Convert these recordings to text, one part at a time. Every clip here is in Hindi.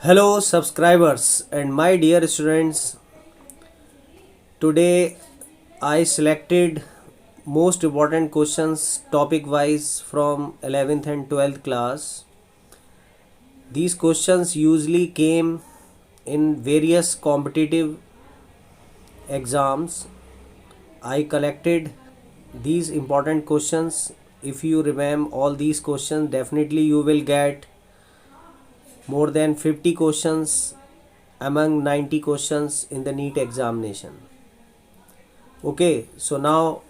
Hello, subscribers, and my dear students. Today I selected most important questions topic wise from 11th and 12th class. These questions usually came in various competitive exams. I collected these important questions. If you remember all these questions, definitely you will get more than 50 questions among 90 questions in the NEET examination. Okay, so now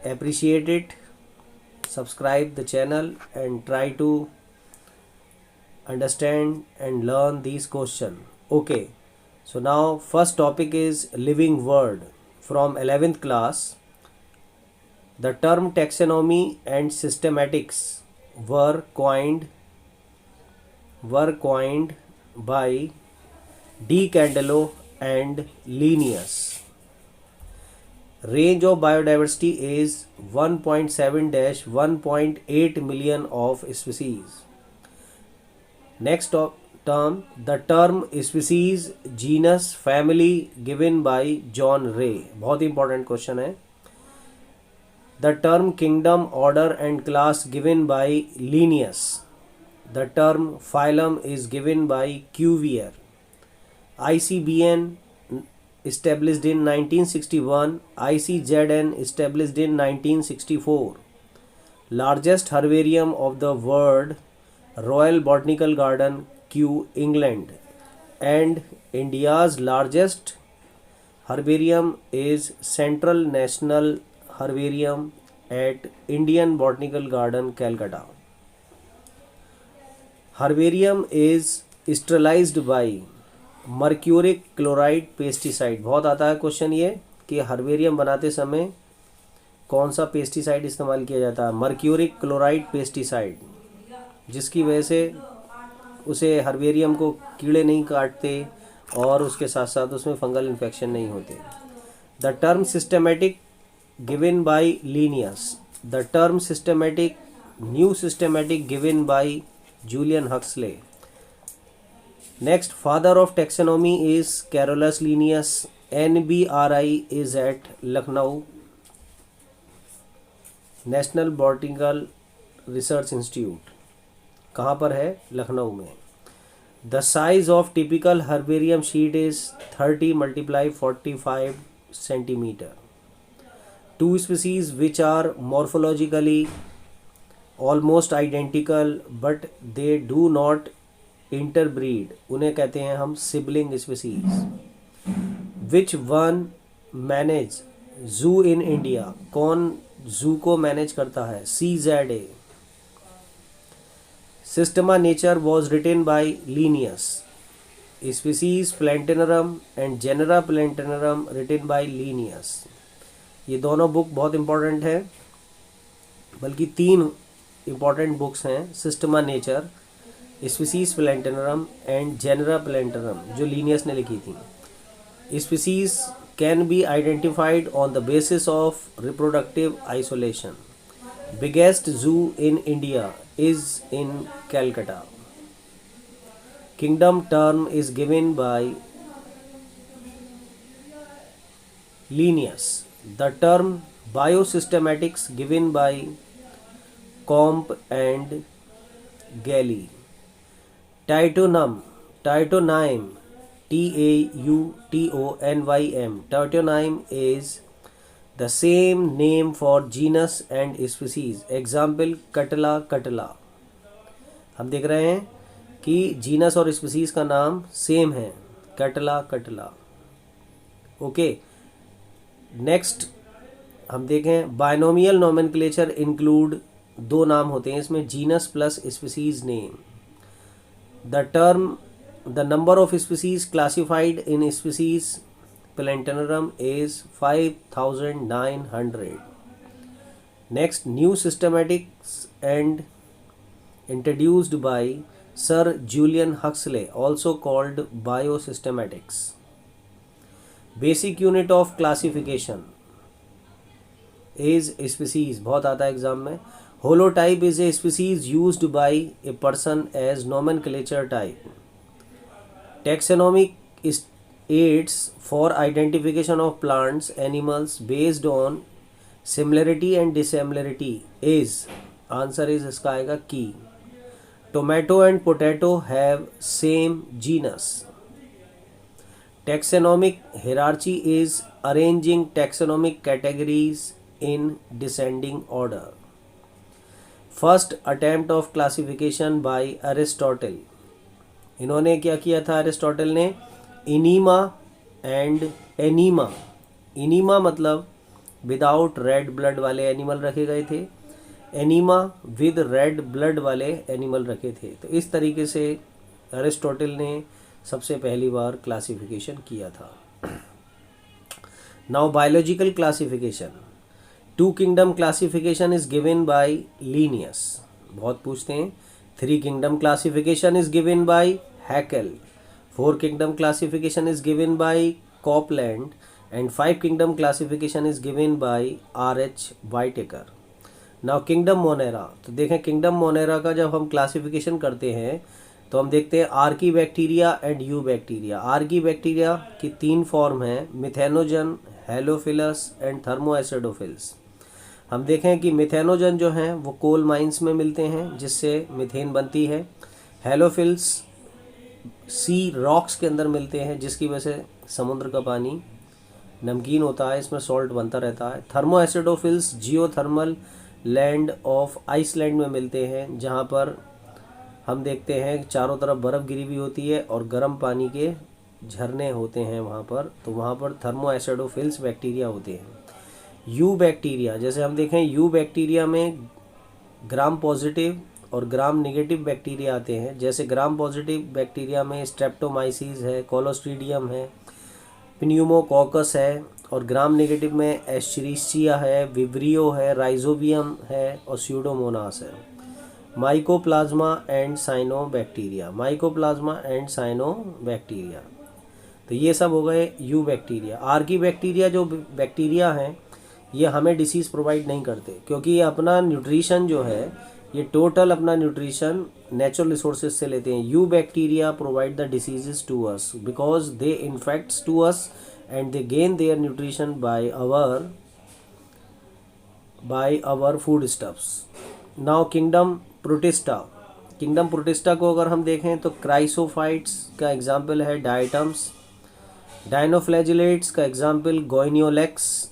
appreciate it, subscribe the channel and try to understand and learn these questions. Okay, so now first topic is living word from 11th class. The term taxonomy and systematics were coined by De Candolle and Linnaeus. Range of biodiversity is 1.7-1.8 million of species. Next term, the term species, genus, family given by John Ray. बहुत important question है. The term kingdom, order and class given by Linnaeus. The term phylum is given by Cuvier. ICBN established in 1961, ICZN established in 1964. Largest herbarium of the world, Royal Botanical Garden, Kew, England. And India's largest herbarium is Central National Herbarium at Indian Botanical Garden, Calcutta. Herbarium is sterilized by mercuric chloride pesticide. बहुत आता है क्वेश्चन ये कि हर्बेरियम बनाते समय कौन सा पेस्टिसाइड इस्तेमाल किया जाता है. मर्क्यूरिक क्लोराइड पेस्टिसाइड, जिसकी वजह से उसे हर्बेरियम को कीड़े नहीं काटते और उसके साथ साथ उसमें फंगल इन्फेक्शन नहीं होते. The term systematic given by Linnaeus. The term systematic, new systematic given by Julian Huxley. Next, father of taxonomy is Carolus Linnaeus. NBRI is at Lucknow, National Botanical Research Institute. कहाँ पर है? लखनऊ में. The size of typical herbarium sheet is 30 × 45 centimeter. Two species which are morphologically almost identical but they do not interbreed, उन्हें कहते हैं हम sibling species. Which one manage जू इन इंडिया. कौन जू को मैनेज करता है? CZA. Systema Naturae was written by Linnaeus. Species Plantarum and Genera Plantarum written by Linnaeus. ये दोनों बुक बहुत इंपॉर्टेंट है, बल्कि 3 इंपॉर्टेंट बुक्स हैं. Systema Naturae, Species Plantarum and Genera Plantarum, जो लीनियस ने लिखी थी. Species can be identified on the basis of reproductive isolation. Biggest zoo in India is in Calcutta. Kingdom term is given by Linnaeus. The term biosystematics given by comp and गैली. Titonym, Titonym, Tautonym. Titonym is the same name for genus and species. Example, Catella catella. हम देख रहे हैं कि जीनस और स्पीसीज का नाम सेम है, Catella catella. ओके, नेक्स्ट हम देखें बायनोमियल नोमेनक्लेचर इंक्लूड 2 नाम होते हैं इसमें, genus plus species name. The term, the number of species classified in species Plantarum is 5,900. Next, new systematics and introduced by Sir Julian Huxley, also called biosystematics. Basic unit of classification is species. बहुत आता है एग्जाम में. Holotype is a species used by a person as nomenclature type. Taxonomic aids for identification of plants, animals based on similarity and dissimilarity is, answer is इसका आएगा की. Tomato and potato have same genus. Taxonomic hierarchy is arranging taxonomic categories in descending order. First attempt of classification by Aristotle. इन्होंने क्या किया था अरिस्टोटल ने? इनीमा एंड एनीमा. इनीमा मतलब विदाउट रेड ब्लड वाले एनिमल रखे गए थे, एनीमा विद रेड ब्लड वाले एनिमल रखे थे. तो इस तरीके से अरिस्टोटल ने सबसे पहली बार क्लासिफिकेशन किया था. Now biological classification. Two kingdom classification is given by Linnaeus. बहुत पूछते हैं. Three kingdom classification is given by Haeckel. Four kingdom classification is given by Copeland and five kingdom classification is given by R.H. Whittaker. Now kingdom Monera. तो देखें किंगडम मोनेरा का जब हम क्लासिफिकेशन करते हैं तो हम देखते हैं Archie bacteria and you bacteria. Archie bacteria की तीन फॉर्म हैं, मिथेनोजन, हेलोफिलस एंड थर्मोएसिडोफिल्स. हम देखें कि मिथेनोजन जो हैं वो कोल माइंस में मिलते हैं जिससे मीथेन बनती है. हेलोफिल्स सी रॉक्स के अंदर मिलते हैं जिसकी वजह से समुद्र का पानी नमकीन होता है, इसमें सॉल्ट बनता रहता है. थर्मोएसिडोफिल्स जियोथर्मल लैंड ऑफ आइसलैंड में मिलते हैं जहाँ पर हम देखते हैं चारों तरफ बर्फ़ गिरी हुई होती है और गर्म पानी के झरने होते हैं वहाँ पर. तो वहाँ पर थर्मोएसिडोफिल्स बैक्टीरिया होते हैं. यू बैक्टीरिया, जैसे हम देखें यू बैक्टीरिया में ग्राम पॉजिटिव और ग्राम नेगेटिव बैक्टीरिया आते हैं. जैसे ग्राम पॉजिटिव बैक्टीरिया में स्ट्रेप्टोमाइसिस है, कोलोस्ट्रीडियम है, प्न्यूमोकॉकस है, और ग्राम नेगेटिव में एस्चेरिचिया है, विब्रियो है, राइजोबियम है और स्यूडोमोनास है. Mycoplasma and cyanobacteria. Mycoplasma and cyanobacteria. तो ये सब हो गए यू बैक्टीरिया. आर्की बैक्टीरिया जो बैक्टीरिया हैं ये हमें डिसीज़ प्रोवाइड नहीं करते क्योंकि ये अपना न्यूट्रिशन जो है ये टोटल अपना न्यूट्रिशन नेचुरल रिसोर्सेज से लेते हैं. Eubacteria provide the diseases to us because they infects to us and they gain their nutrition by our food stuffs. Now kingdom Protista. Kingdom Protista को अगर हम देखें तो क्राइसोफाइट्स का एग्जाम्पल है डायटम्स, डायनोफ्लैजिलेट्स का एग्जाम्पल गोइनियोलेक्स,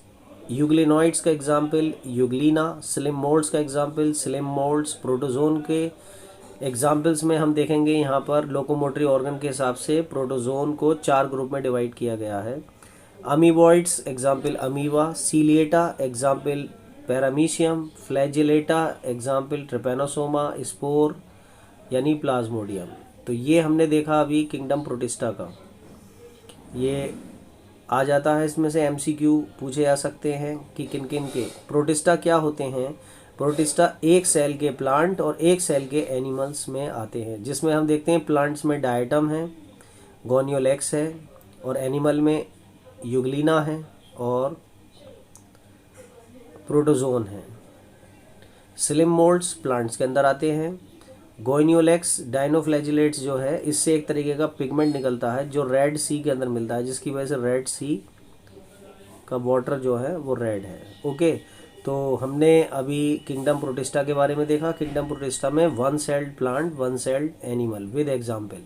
यूग्लिनॉइड्स का एग्जाम्पल यूग्लिना, स्लिम मोल्ड्स का एग्जाम्पल स्लिम मोल्ड्स. प्रोटोजोन के एग्जाम्पल्स में हम देखेंगे यहाँ पर लोकोमोटरी ऑर्गन के हिसाब से प्रोटोजोन को 4 ग्रुप में डिवाइड किया गया है. Amoeboids example amoeba, ciliata example paramecium, flagellata example trypanosoma, spore यानी प्लाज्मोडियम. तो ये हमने देखा अभी किंगडम प्रोटिस्टा का. ये आ जाता है इसमें से MCQ पूछे जा सकते हैं कि किन किन के प्रोटिस्टा क्या होते हैं. प्रोटिस्टा एक सेल के प्लांट और एक सेल के एनिमल्स में आते हैं जिसमें हम देखते हैं प्लांट्स में डायटम है, गोनियोलेक्स है और एनिमल में यूग्लिना है और प्रोटोजोन है. स्लिम मोल्ड्स प्लांट्स के अंदर आते हैं. गोइनियोलेक्स डायनोफ्लैजिलेट्स जो है इससे एक तरीके का पिगमेंट निकलता है जो रेड सी के अंदर मिलता है जिसकी वजह से रेड सी का वाटर जो है वो रेड है. ओके, तो हमने अभी किंगडम प्रोटिस्टा के बारे में देखा. किंगडम प्रोटिस्टा में 1 sailed plant, 1 sailed animal with example.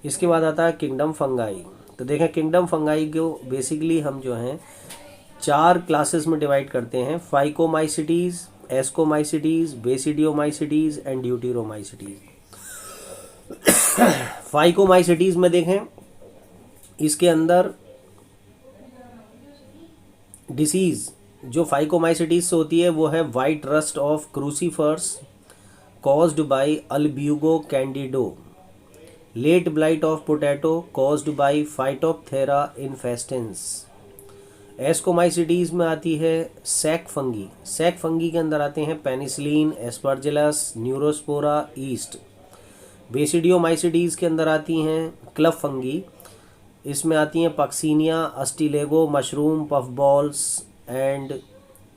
इसके बाद आता है किंगडम फंगाई. तो देखें किंगडम फंगाई को बेसिकली हम जो हैं 4 क्लासेस में डिवाइड करते हैं. फाइकोमाइसिटीज़, एस्कोमाइसिटीज़, बेसिडियोमाइसिटीज़ एंड ड्यूटेरोमाइसिटीज़. फाइकोमाइसिटीज़ में देखें इसके अंदर डिसीज़ जो फाइकोमाइसिटीज़ से होती है वो है white rust of crucifers caused by Albugo candida, late blight of potato caused by Phytophthora infestans. Ascomycetes में आती है सैक फंगी. सैक फंगी के अंदर आते हैं penicillin, Aspergillus, Neurospora, yeast. Basidiomycetes के अंदर आती हैं क्लब फंगी. इसमें आती हैं Puccinia, Ustilago, mushroom, puff balls and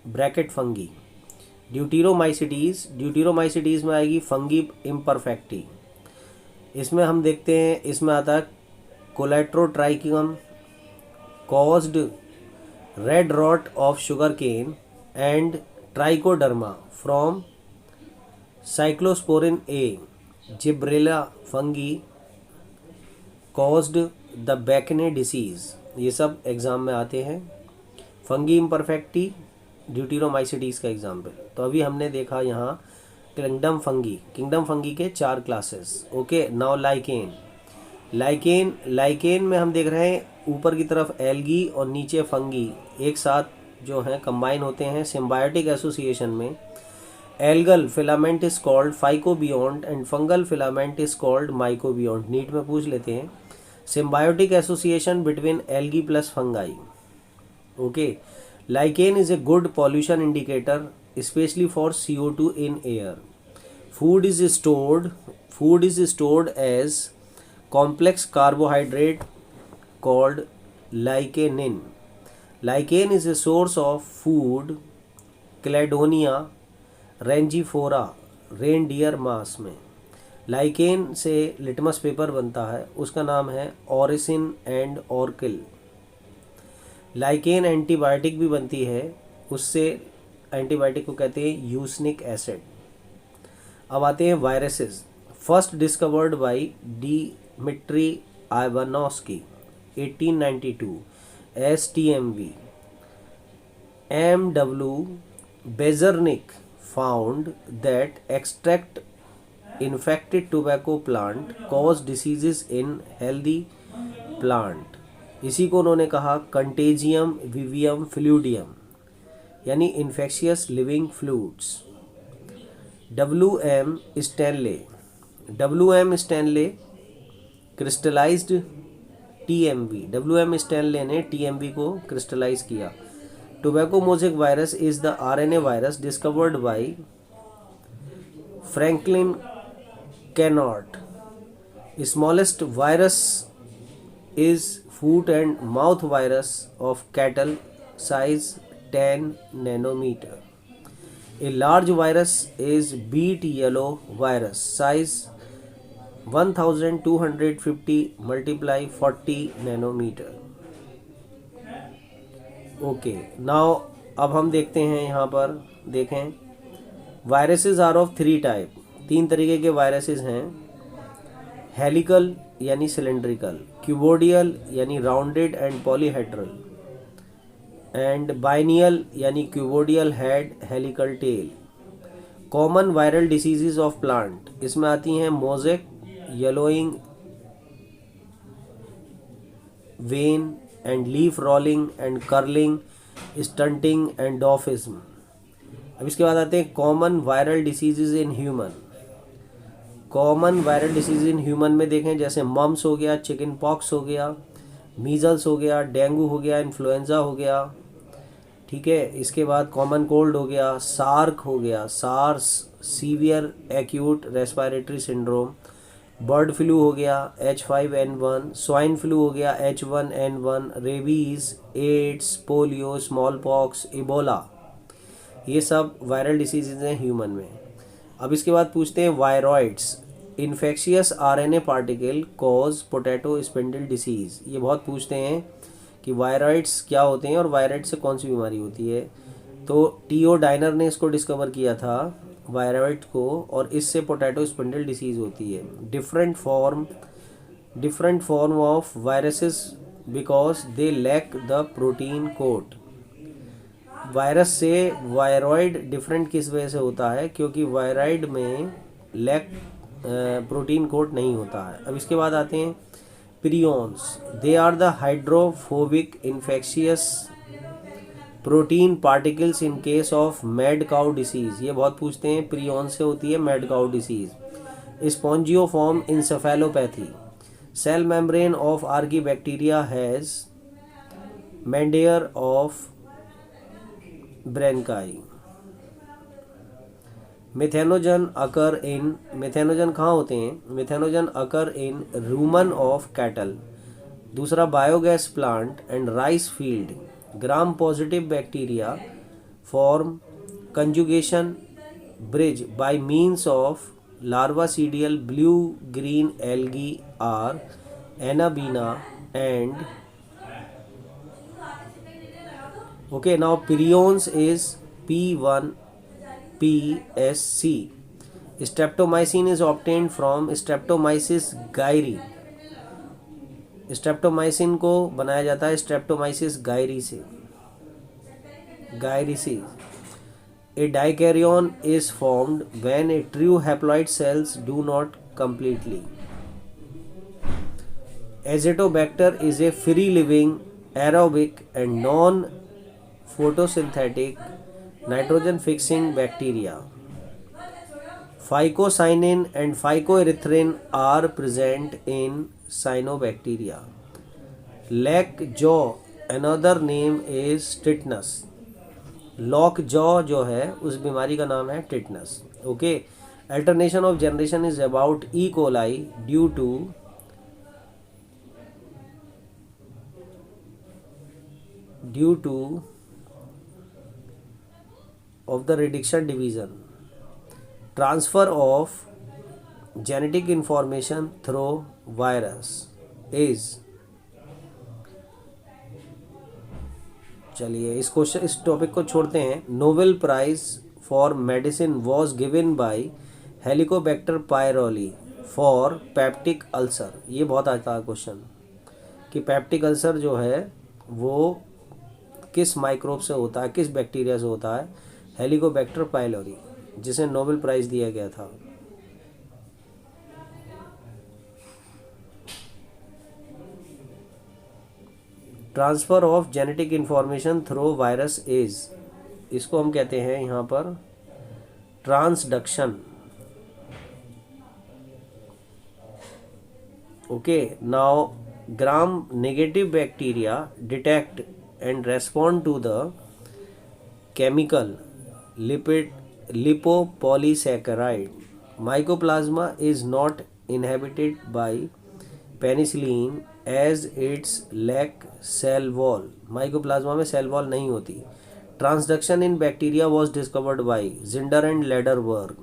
bracket fungi. Deuteromycetes में आएगी फंगी इम्परफेक्टी। इसमें हम देखते हैं, इसमें आता है Colletotrichum caused red rot of sugar cane and Trichoderma from cyclosporin A. Gibberella fungi caused the bakanae disease. ये सब एग्ज़ाम में आते हैं। फंगी इम्परफेक्टी ड्यूटीरोमाइसिटीज़ का एग्जाम्पल। तो अभी हमने देखा यहाँ किंगडम फंगी के 4 क्लासेस। ओके, नाउ लाइकेन में हम देख रहे हैं ऊपर की तरफ एल्गी और नीचे फंगी एक साथ जो हैं कंबाइन होते हैं सिम्बायोटिक एसोसिएशन में। Algal filament is called phycobiont and fungal filament is called mycobiont. NEET में पूछ लेते हैं symbiotic association between algae plus fungi. Okay, lichen is a good pollution indicator especially for CO2 in air. Food is stored as complex carbohydrate called lichen. Lichen is a source of food Cladonia rangiflora reindeer मास में। लाइकेन से लिटमस पेपर बनता है, उसका नाम है ऑरिसिन एंड ऑर्किल। लाइकेन एंटीबायोटिक भी बनती है, उससे एंटीबायोटिक को कहते हैं यूसनिक एसिड। अब आते हैं viruses. First discovered by Dmitri Ivanovsky 1892 STMV। M.W. Bezernik found that extract infected tobacco plant cause diseases in healthy plant। इसी को उन्होंने कहा कंटेजियम विवियम फ्लूडियम, यानी infectious living fluids. W.M. Stanley crystallised TMV। W.M. Stanley ने TMV को क्रिस्टलाइज किया। Tobacco mosaic virus is the RNA virus discovered by Franklin cannot. Smallest virus is foot and mouth virus of cattle, size 10 nanometer. A large virus is beet yellow virus, size 1250 multiply 40 nanometer. Okay, now अब हम देखते हैं, यहाँ पर देखें वायरसेस आर ऑफ 3 टाइप। 3 तरीके के वायरसेस हैं। हेलिकल यानी सिलेंड्रिकल, क्यूबोडियल यानी rounded and polyhedral, and binal यानी cuboidal head helical tail. Common viral diseases of plant इसमें आती हैं mosaic, yellowing, vein and leaf rolling and curling, stunting and dwarfism. अब इसके बाद आते हैं common viral diseases in human. Common viral disease in human में देखें जैसे मम्स हो गया, चिकन पॉक्स हो गया, मीजल्स हो गया, डेंगू हो गया, इन्फ्लुएंजा हो गया। ठीक है, इसके बाद कॉमन कोल्ड हो गया, सार्क हो गया, SARS severe acute respiratory syndrome, bird flu हो गया H5N1, स्वाइन फ्लू हो गया H1N1, rabies, AIDS, polio, small pox, Ebola. ये सब वायरल डिसीजेज हैं ह्यूमन में। अब इसके बाद पूछते हैं viroids. Infectious RNA particle cause potato spindle disease. ये बहुत पूछते हैं कि वायरॉइड्स क्या होते हैं और वायरॉइड से कौन सी बीमारी होती है। तो T.O. डाइनर ने इसको डिस्कवर किया था वायरॉइड को, और इससे पोटैटो स्पिंडल डिसीज़ होती है। Different form of viruses because they lack the protein coat. Virus से वायरॉइड डिफरेंट किस वजह से होता है, क्योंकि वायरॉइड में लैक प्रोटीन कोट नहीं होता है। अब इसके बाद आते हैं prions. They are the hydrophobic infectious protein particles in case of mad cow disease. ये बहुत पूछते हैं, प्रियॉन से होती है mad cow disease. Spongiform encephalopathy. Cell membrane of archaebacteria has monolayer of ब्रेनकाई। मिथेनोजन कहाँ होते हैं? Methanogen occur in rumen of cattle. दूसरा biogas plant and rice field. Gram positive bacteria form conjugation bridge by means of larvacidal blue-green algae are Anabaena and okay. Now prions is P1PSC. Streptomycin is obtained from Streptomyces gairi. Streptomycin को बनाया जाता है स्ट्रेप्टोमाइसिस गायरी से, गायरिसी. A dikaryon is formed when a true haploid cells do not completely. Azotobacter is a free-living, aerobic and non-photosynthetic nitrogen-fixing bacteria. Phycocyanin and phycoerythrin are present in cyanobacteria. Lockjaw, another name is tetanus. Lockjaw जो है उस बीमारी का नाम है tetanus. Okay. Alternation of generation is about E coli due to of the reduction division. Transfer of genetic information through virus is. चलिए इस टॉपिक को छोड़ते हैं. Nobel prize for medicine was given by Helicobacter pylori for peptic ulcer. ये बहुत आता है क्वेश्चन कि पैप्टिक अल्सर जो है वो किस माइक्रोब से होता है, किस बैक्टीरिया से होता है. हेलिकोबैक्टर पायरोली, जिसे नोबेल प्राइज दिया गया था. Transfer of genetic information through virus is, इसको हम कहते हैं यहाँ पर transduction. Okay. Now gram negative bacteria detect and respond to the chemical lipopolysaccharide. Mycoplasma is not inhibited by penicillin as its lack cell wall. Mycoplasma में सेल वॉल नहीं होती. Transduction in bacteria was discovered by Zinder and Lederberg.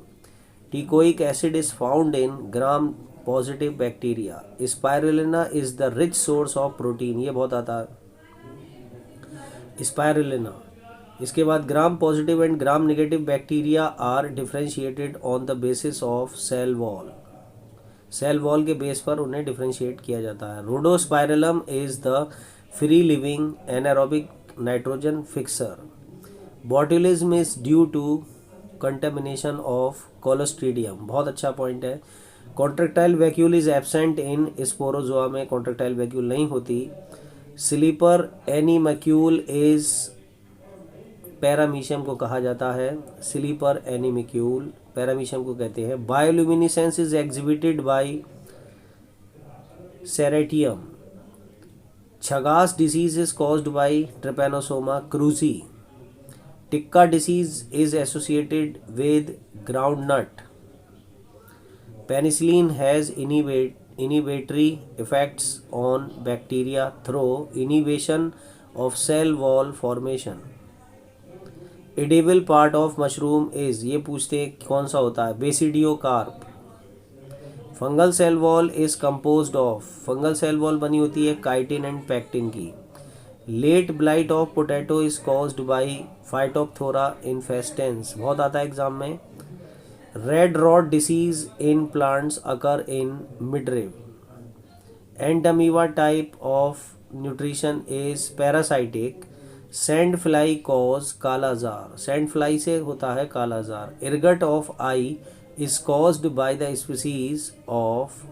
Teichoic acid is found in gram positive bacteria. Spirulina is the rich source of protein. ये बहुत आता है स्पाइरुलिना. इसके बाद gram positive and gram negative bacteria are differentiated on the basis of cell wall. Cell wall के बेस पर उन्हें डिफ्रेंशिएट किया जाता है. Rhodospirillum is the free living anaerobic nitrogen fixer. Botulism is due to contamination of Clostridium. बहुत अच्छा पॉइंट है. Contractile vacuole is absent in Sporozoa में कॉन्ट्रेक्टाइल वैक्यूल नहीं होती. स्लीपर एनीमैक्यूल इज पैरामीशियम को कहा जाता है. स्लीपर एनीमैक्यूल पैरामीशियम को कहते हैं. Bioluminescence is exhibited by Ceratium. Chagas disease is caused by Trypanosoma cruzi. Tikka disease is associated with groundnut. Penicillin has inhibitory effects on bacteria through inhibition of cell wall formation. Edible part of mushroom is, ये पूछते हैं कौन सा होता है, basidiocarp. Fungal cell wall is composed of, fungal cell wall बनी होती है काइटिन एंड पैक्टिन की. Late blight of potato is caused by Phytophthora infestans. बहुत आता है एग्जाम में. Red rot disease in plants occur in midrib. Entamoeba type of nutrition is parasitic. Sand fly cause kala-azar, sand fly से होता है kala-azar. Ergot of rye is caused by the species of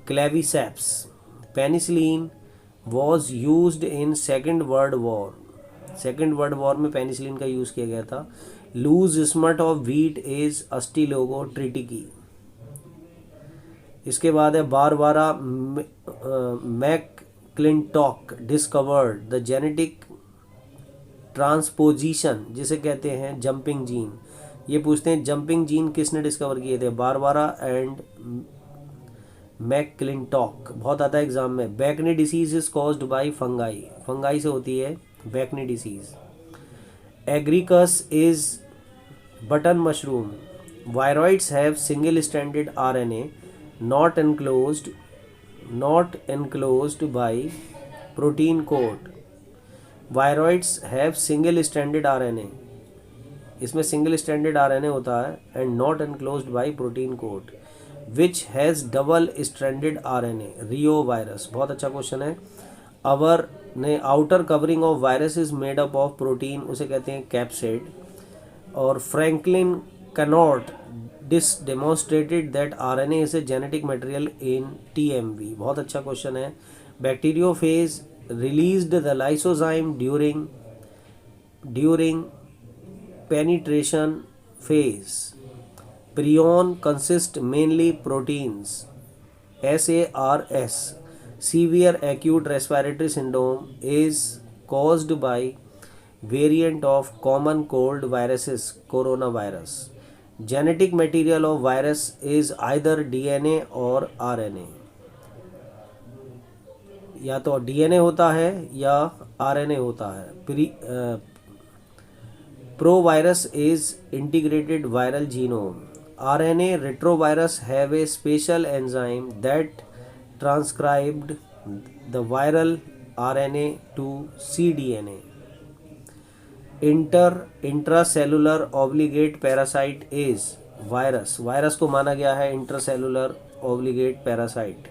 Claviceps. Penicillin was used in second world war, second world war में पेनिसिलिन का यूज़ किया गया था. Loose smut of wheat is Ustilago tritici. इसके बाद है Barbara McClintock discovered the genetic transposition, जिसे कहते हैं जंपिंग जीन. ये पूछते हैं जंपिंग जीन किसने डिस्कवर किए थे, बारबारा एंड मैकक्लिंटॉक. बहुत आता है एग्जाम में. Bakanae disease is caused by fungi, fungi से होती है bakanae disease. Agaricus is button mushroom. Viroids have single-stranded RNA not enclosed by protein coat. Viroids have single-stranded RNA. इसमें सिंगल स्टैंडर्ड आरएनए होता है and not enclosed by protein coat which has double stranded RNA. Reovirus, बहुत अच्छा क्वेश्चन है. अवर ने outer covering of virus is made up of protein, उसे कहते हैं कैप्सिड. और Franklin Conrat this demonstrated that RNA is a genetic material in TMV. बहुत अच्छा क्वेश्चन है. Bacteriophage released the lysozyme during penetration phase. Prion consist mainly proteins. SARS, severe acute respiratory syndrome, is caused by variant of common cold viruses, coronavirus. Genetic material of virus is either DNA or RNA. या तो DNA होता है या RNA होता है. Provirus is integrated viral genome. RNA retrovirus have a special enzyme that transcribed the viral RNA to cDNA. Intracellular obligate parasite is virus. Virus को माना गया है intracellular obligate parasite.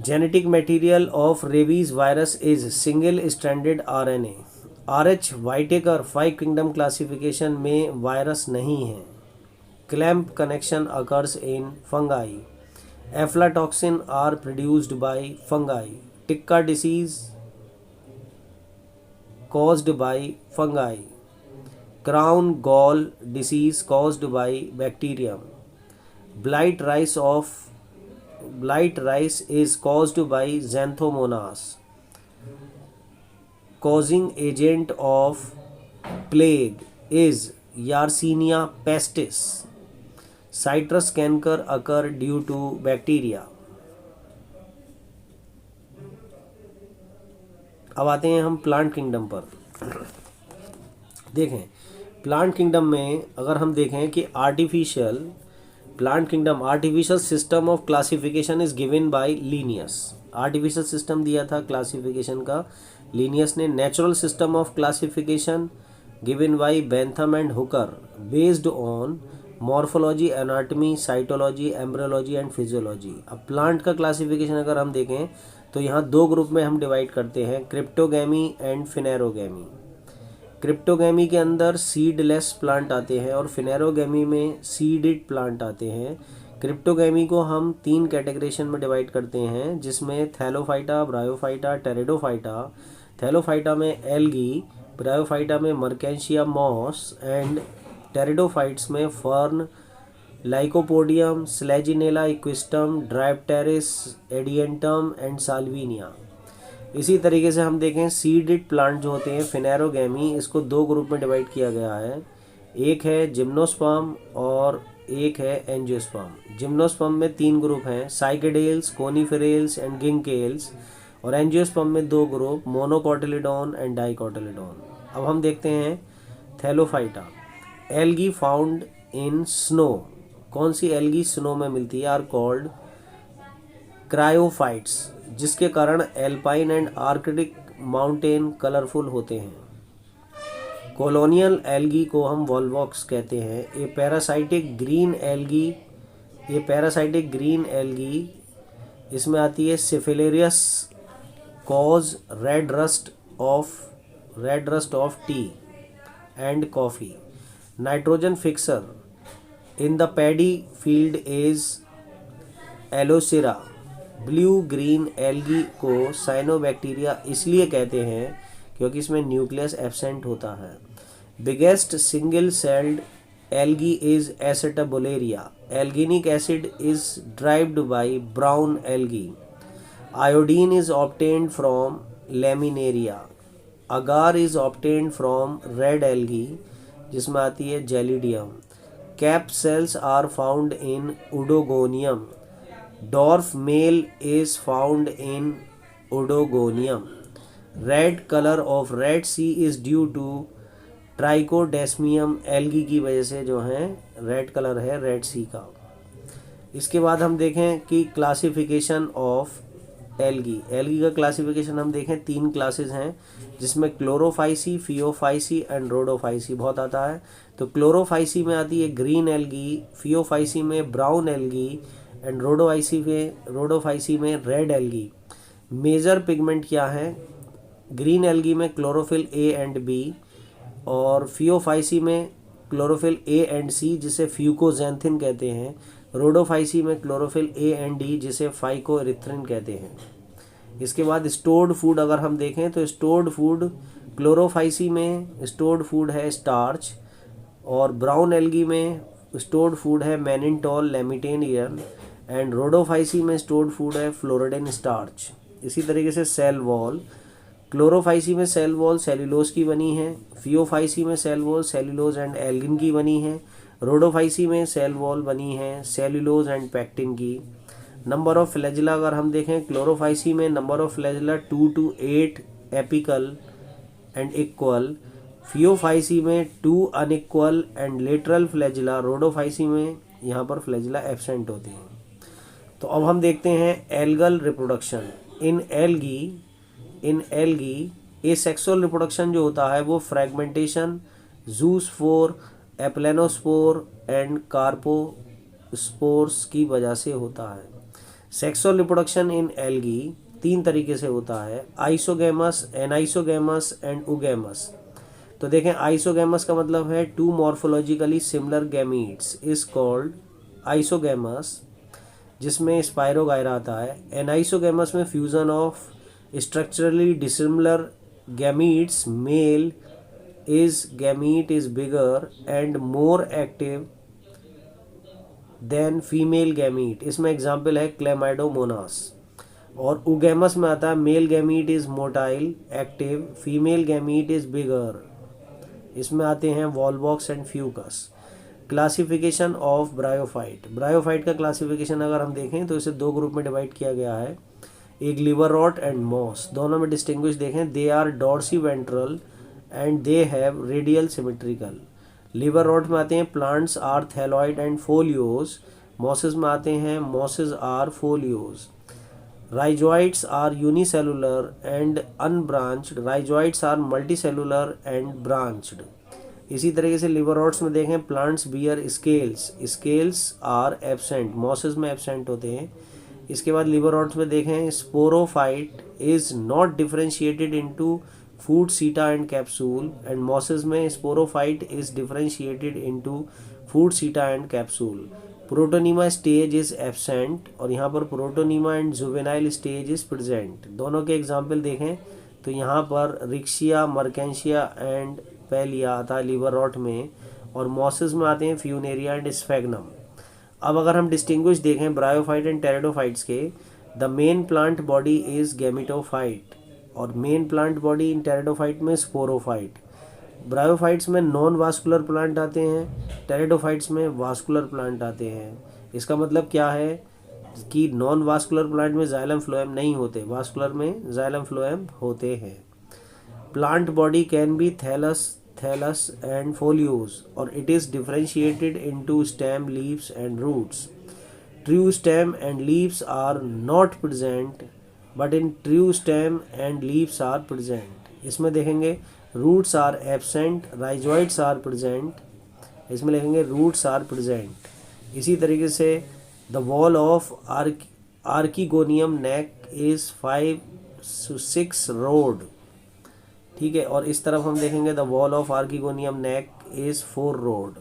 Genetic material of rabies virus is single-stranded RNA. RH Whitaker 5 kingdom classification में वायरस नहीं है. Clamp connection occurs in fungi. Aflatoxin are produced by fungi. Ticca disease caused by fungi. Crown gall disease caused by bacterium. Blight rice is caused by Xanthomonas. Causing agent of plague is Yersinia pestis. Citrus canker occur due to bacteria. अब आते हैं हम प्लांट किंगडम पर. देखें प्लांट किंगडम में अगर हम देखें कि artificial system of classification is given by Linnaeus. Artificial system दिया था क्लासिफिकेशन का लीनियस ने. Natural system of classification given by Bentham and Hooker based on morphology, anatomy, cytology, embryology and physiology. अब प्लांट का क्लासिफिकेशन अगर हम देखें तो यहाँ दो ग्रुप में हम डिवाइड करते हैं, क्रिप्टोगैमी एंड फिनेरोगैमी. क्रिप्टोगैमी के अंदर सीडलेस प्लांट आते हैं और फिनेरोगैमी में सीडेड प्लांट आते हैं. क्रिप्टोगैमी को हम 3 कैटेगरीशन में डिवाइड करते हैं जिसमें थैलोफाइटा, ब्रायोफाइटा, टेरिडोफाइटा. थैलोफाइटा में एल्गी, ब्रायोफाइटा में मर्केंशिया मॉस एंड टेरिडोफाइट्स में fern, Lycopodium, Selaginella Equisetum, Dryopteris, Adiantum and Salvinia. इसी तरीके से हम देखें सीडेड प्लांट जो होते हैं फिनेरोगैमी, इसको 2 ग्रुप में डिवाइड किया गया है. एक है जिम्नोस्पर्म और एक है एंजियोस्पर्म. जिम्नोस्पर्म में 3 ग्रुप हैं, साइकेडेल्स, कोनिफेरेल्स एंड गिंकेल्स. और एंजियोस्पर्म में 2 ग्रुप, मोनोकोटिलिडोन एंड डाइकोटिलिडोन. अब हम देखते हैं Thallophyta. Algae found in snow. कौन सी एल्गी स्नो में मिलती है? आर कॉल्ड क्रायोफाइट्स, जिसके कारण alpine and Arctic mountain colourful होते हैं. कॉलोनियल एल्गी को हम वॉल्वॉक्स कहते हैं. ये पैरासाइटिक ग्रीन एल्गी इसमें आती है. Cephaleuros cause red rust of tea and coffee. Nitrogen fixer in the paddy field is Aulosira. Blue green algae को साइनोबैक्टीरिया इसलिए कहते हैं क्योंकि इसमें न्यूक्लियस एब्सेंट होता है. Biggest single celled algae is Acetabularia. Alginic acid is derived by brown algae. Iodine is obtained from Laminaria. Agar is obtained from red algae जिसमें आती है Gelidium. Cap cells are found in Oedogonium. Dwarf male is found in Odogonium. Red color of Red Sea is due to Trichodesmium algae की वजह से जो है रेड कलर है रेड सी का। इसके बाद हम देखें कि क्लासिफिकेशन ऑफ एल्गी। एल्गी का क्लासिफिकेशन हम देखें 3 क्लासेस हैं, जिसमें क्लोरोफाइसी, फियोफाइसी एंड रोडोफाइसी बहुत आता है। तो क्लोरोफाइसी में आती है ग्रीन एल्गी, फियोफाइसी में ब्राउन एल्गी एंड रोडोफाइसी में रेड एल्गी। मेजर पिगमेंट क्या है? ग्रीन एल्गी में क्लोरोफिल ए एंड बी, और फियोफाइसी में क्लोरोफिल ए एंड सी जिसे फ्यूकोजेंथिन कहते हैं। रोडोफाइसी में क्लोरोफिल ए एंड डी जिसे फाइकोएरिथ्रिन कहते हैं। इसके बाद स्टोर्ड फूड अगर हम देखें तो स्टोर्ड फूड क्लोरोफाइसी में स्टोर्ड फूड है स्टार्च, और ब्राउन एल्गी में स्टोर्ड फूड है मैनिनटॉल, लैमिटेनियन, एंड रोडोफाइसी में स्टोर्ड फूड है फ्लोरिडेन स्टार्च। इसी तरीके से सेल वॉल, क्लोरोफाइसी में सेल वॉल सेल्यूलोज की बनी है, फियोफाइसी में cell wall cellulose and algin की बनी है, रोडोफाइसी में सेल वॉल बनी है सेल्यूलोज एंड पैक्टिन की। नंबर ऑफ फ्लैजिला अगर हम देखें, क्लोरोफाइसी में number of flagella 2 to 8 apical and equal, Phaeophyceae में 2 unequal and lateral flagella, Rhodophyceae में यहाँ पर फ्लैजिला एब्सेंट होती हैं। तो अब हम देखते हैं एल्गल रिप्रोडक्शन। इन एल्गी एसेक्सुअल रिप्रोडक्शन जो होता है वो फ्रैगमेंटेशन, जूस्पोर, एप्लेनोस्पोर एंड कार्पोस्पोर्स की वजह से होता है। सेक्सुअल रिप्रोडक्शन इन एल्गी 3 तरीके से होता है, आइसोगैमस, एनाइसोगैमस एंड उगैमस। तो देखें, आइसोगैमस का मतलब है 2 morphologically similar gametes is called isogamous, जिसमें स्पाइरोगायरा आता है। एनाइसोगैमस में fusion of structurally dissimilar gametes, male gamete is bigger and more active than female gamete। इसमें एग्जाम्पल है क्लेमाइडोमोनास। और उगैमस में आता है male gamete is motile active, female gamete is bigger. इसमें आते हैं Volvox and Fucus. Classification of bryophyte. Bryophyte का क्लासिफिकेशन अगर हम देखें तो इसे 2 ग्रुप में डिवाइड किया गया है, एक लिवर रॉट एंड मॉस। दोनों में डिस्टिंग्विश देखें, they are dorsiventral and they have radial symmetrical. Liverwort में आते हैं plants are thalloid and foliose, mosses में आते हैं mosses are foliose. Rhizoids are unicellular and unbranched, rhizoids are multicellular and branched. इसी तरीके से लिवर रॉट्स में देखें plants bear scales, scales are absent, mosses में एब्सेंट होते हैं। इसके बाद लिवर रॉट्स में देखें sporophyte is not differentiated into foot seta and capsule, and mosses में sporophyte is differentiated into foot seta and capsule. Protonema stage is absent, और यहाँ पर protonema and juvenile stage is present. दोनों के एग्जाम्पल देखें तो यहाँ पर रिक्शिया, मर्केंशिया एंड पैलिया आता है लिवर रॉट में, और मॉसेस में आते हैं फ्यूनेरिया एंड स्फेग्नम। अब अगर हम डिस्टिंग्विश देखें ब्रायोफाइट एंड टेरिडोफाइट्स के, the main plant body is gametophyte, और main plant body in pteridophyte में स्पोरोफाइट। ब्रायोफाइट्स में नॉन वास्कुलर प्लांट आते हैं, टेरिडोफाइट्स में वास्कुलर प्लांट आते हैं। इसका मतलब क्या है कि नॉन वास्कुलर प्लांट में जाइलम फ्लोएम नहीं होते, वास्कुलर में जाइलम फ्लोएम होते हैं। Plant body can be thallus and foliose, और it is differentiated into stem, leaves and roots. True stem and leaves are not present, but in true stem and leaves are present. इसमें देखेंगे roots are absent, rhizoids are present, इसमें लिखेंगे रूट्स आर प्रेजेंट। इसी तरीके से the wall of archegonium neck is 5 to 6 road, ठीक है। और इस तरफ हम देखेंगे the wall of archegonium neck is 4 road.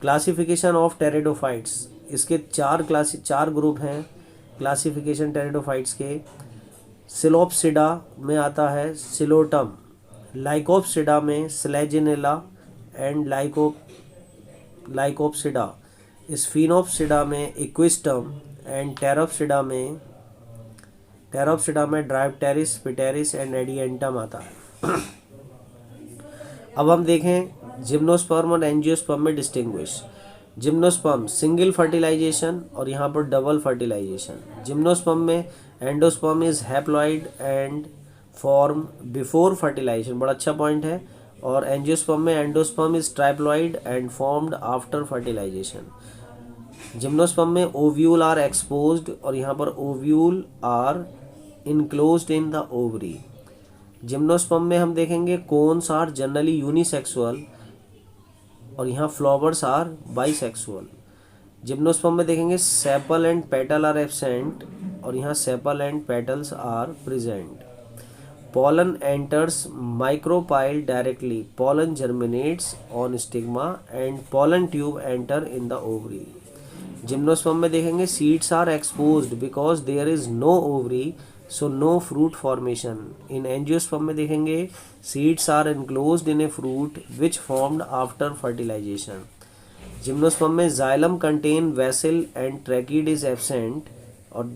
Classification of pteridophytes, इसके 4 ग्रुप हैं क्लासिफिकेशन टेरिडोफाइट्स के। सिलोप्सिडा में आता है सिलोटम, लाइकोप्सिडा में स्लेजिनेला एंड लाइकोप्सिडा, स्फिनोप्सिडा में इक्विस्टम एंड टेरोप्सिडा में ड्राइप्टेरिस, पिटेरिस एंड एडिएंटम आता है। अब हम देखें जिम्नोस्पर्म और एंजियोस्पर्म में डिस्टिंग्विश। जिम्नोस्पर्म सिंगल फर्टिलाइजेशन और यहाँ पर डबल फर्टिलाइजेशन। जिम्नोस्पर्म में endosperm is haploid and form before fertilization, बड़ा अच्छा पॉइंट है, और एंजियोस्पर्म में endosperm is triploid and formed after fertilisation. Gymnosperm में ओव्यूल आर एक्सपोज्ड और यहाँ पर ovule are enclosed in the ovary. Gymnosperm में हम देखेंगे कोन्स आर जनरली यूनिसेक्सुअल और यहाँ फ्लावर्स आर बाइसेक्सुअल। जिम्नोस्पर्म में देखेंगे sepal and petal are absent और यहाँ sepal and petals are present. pollen enters micropyle directly. Pollen germinates on stigma and pollen tube enter in the ovary. Gymnosperm में देखेंगे seeds are exposed because there is no ovary so no fruit formation. In angiosperm में देखेंगे seeds are enclosed in a fruit which formed after fertilisation. Gymnosperm में xylem contain vessel and tracheid is absent और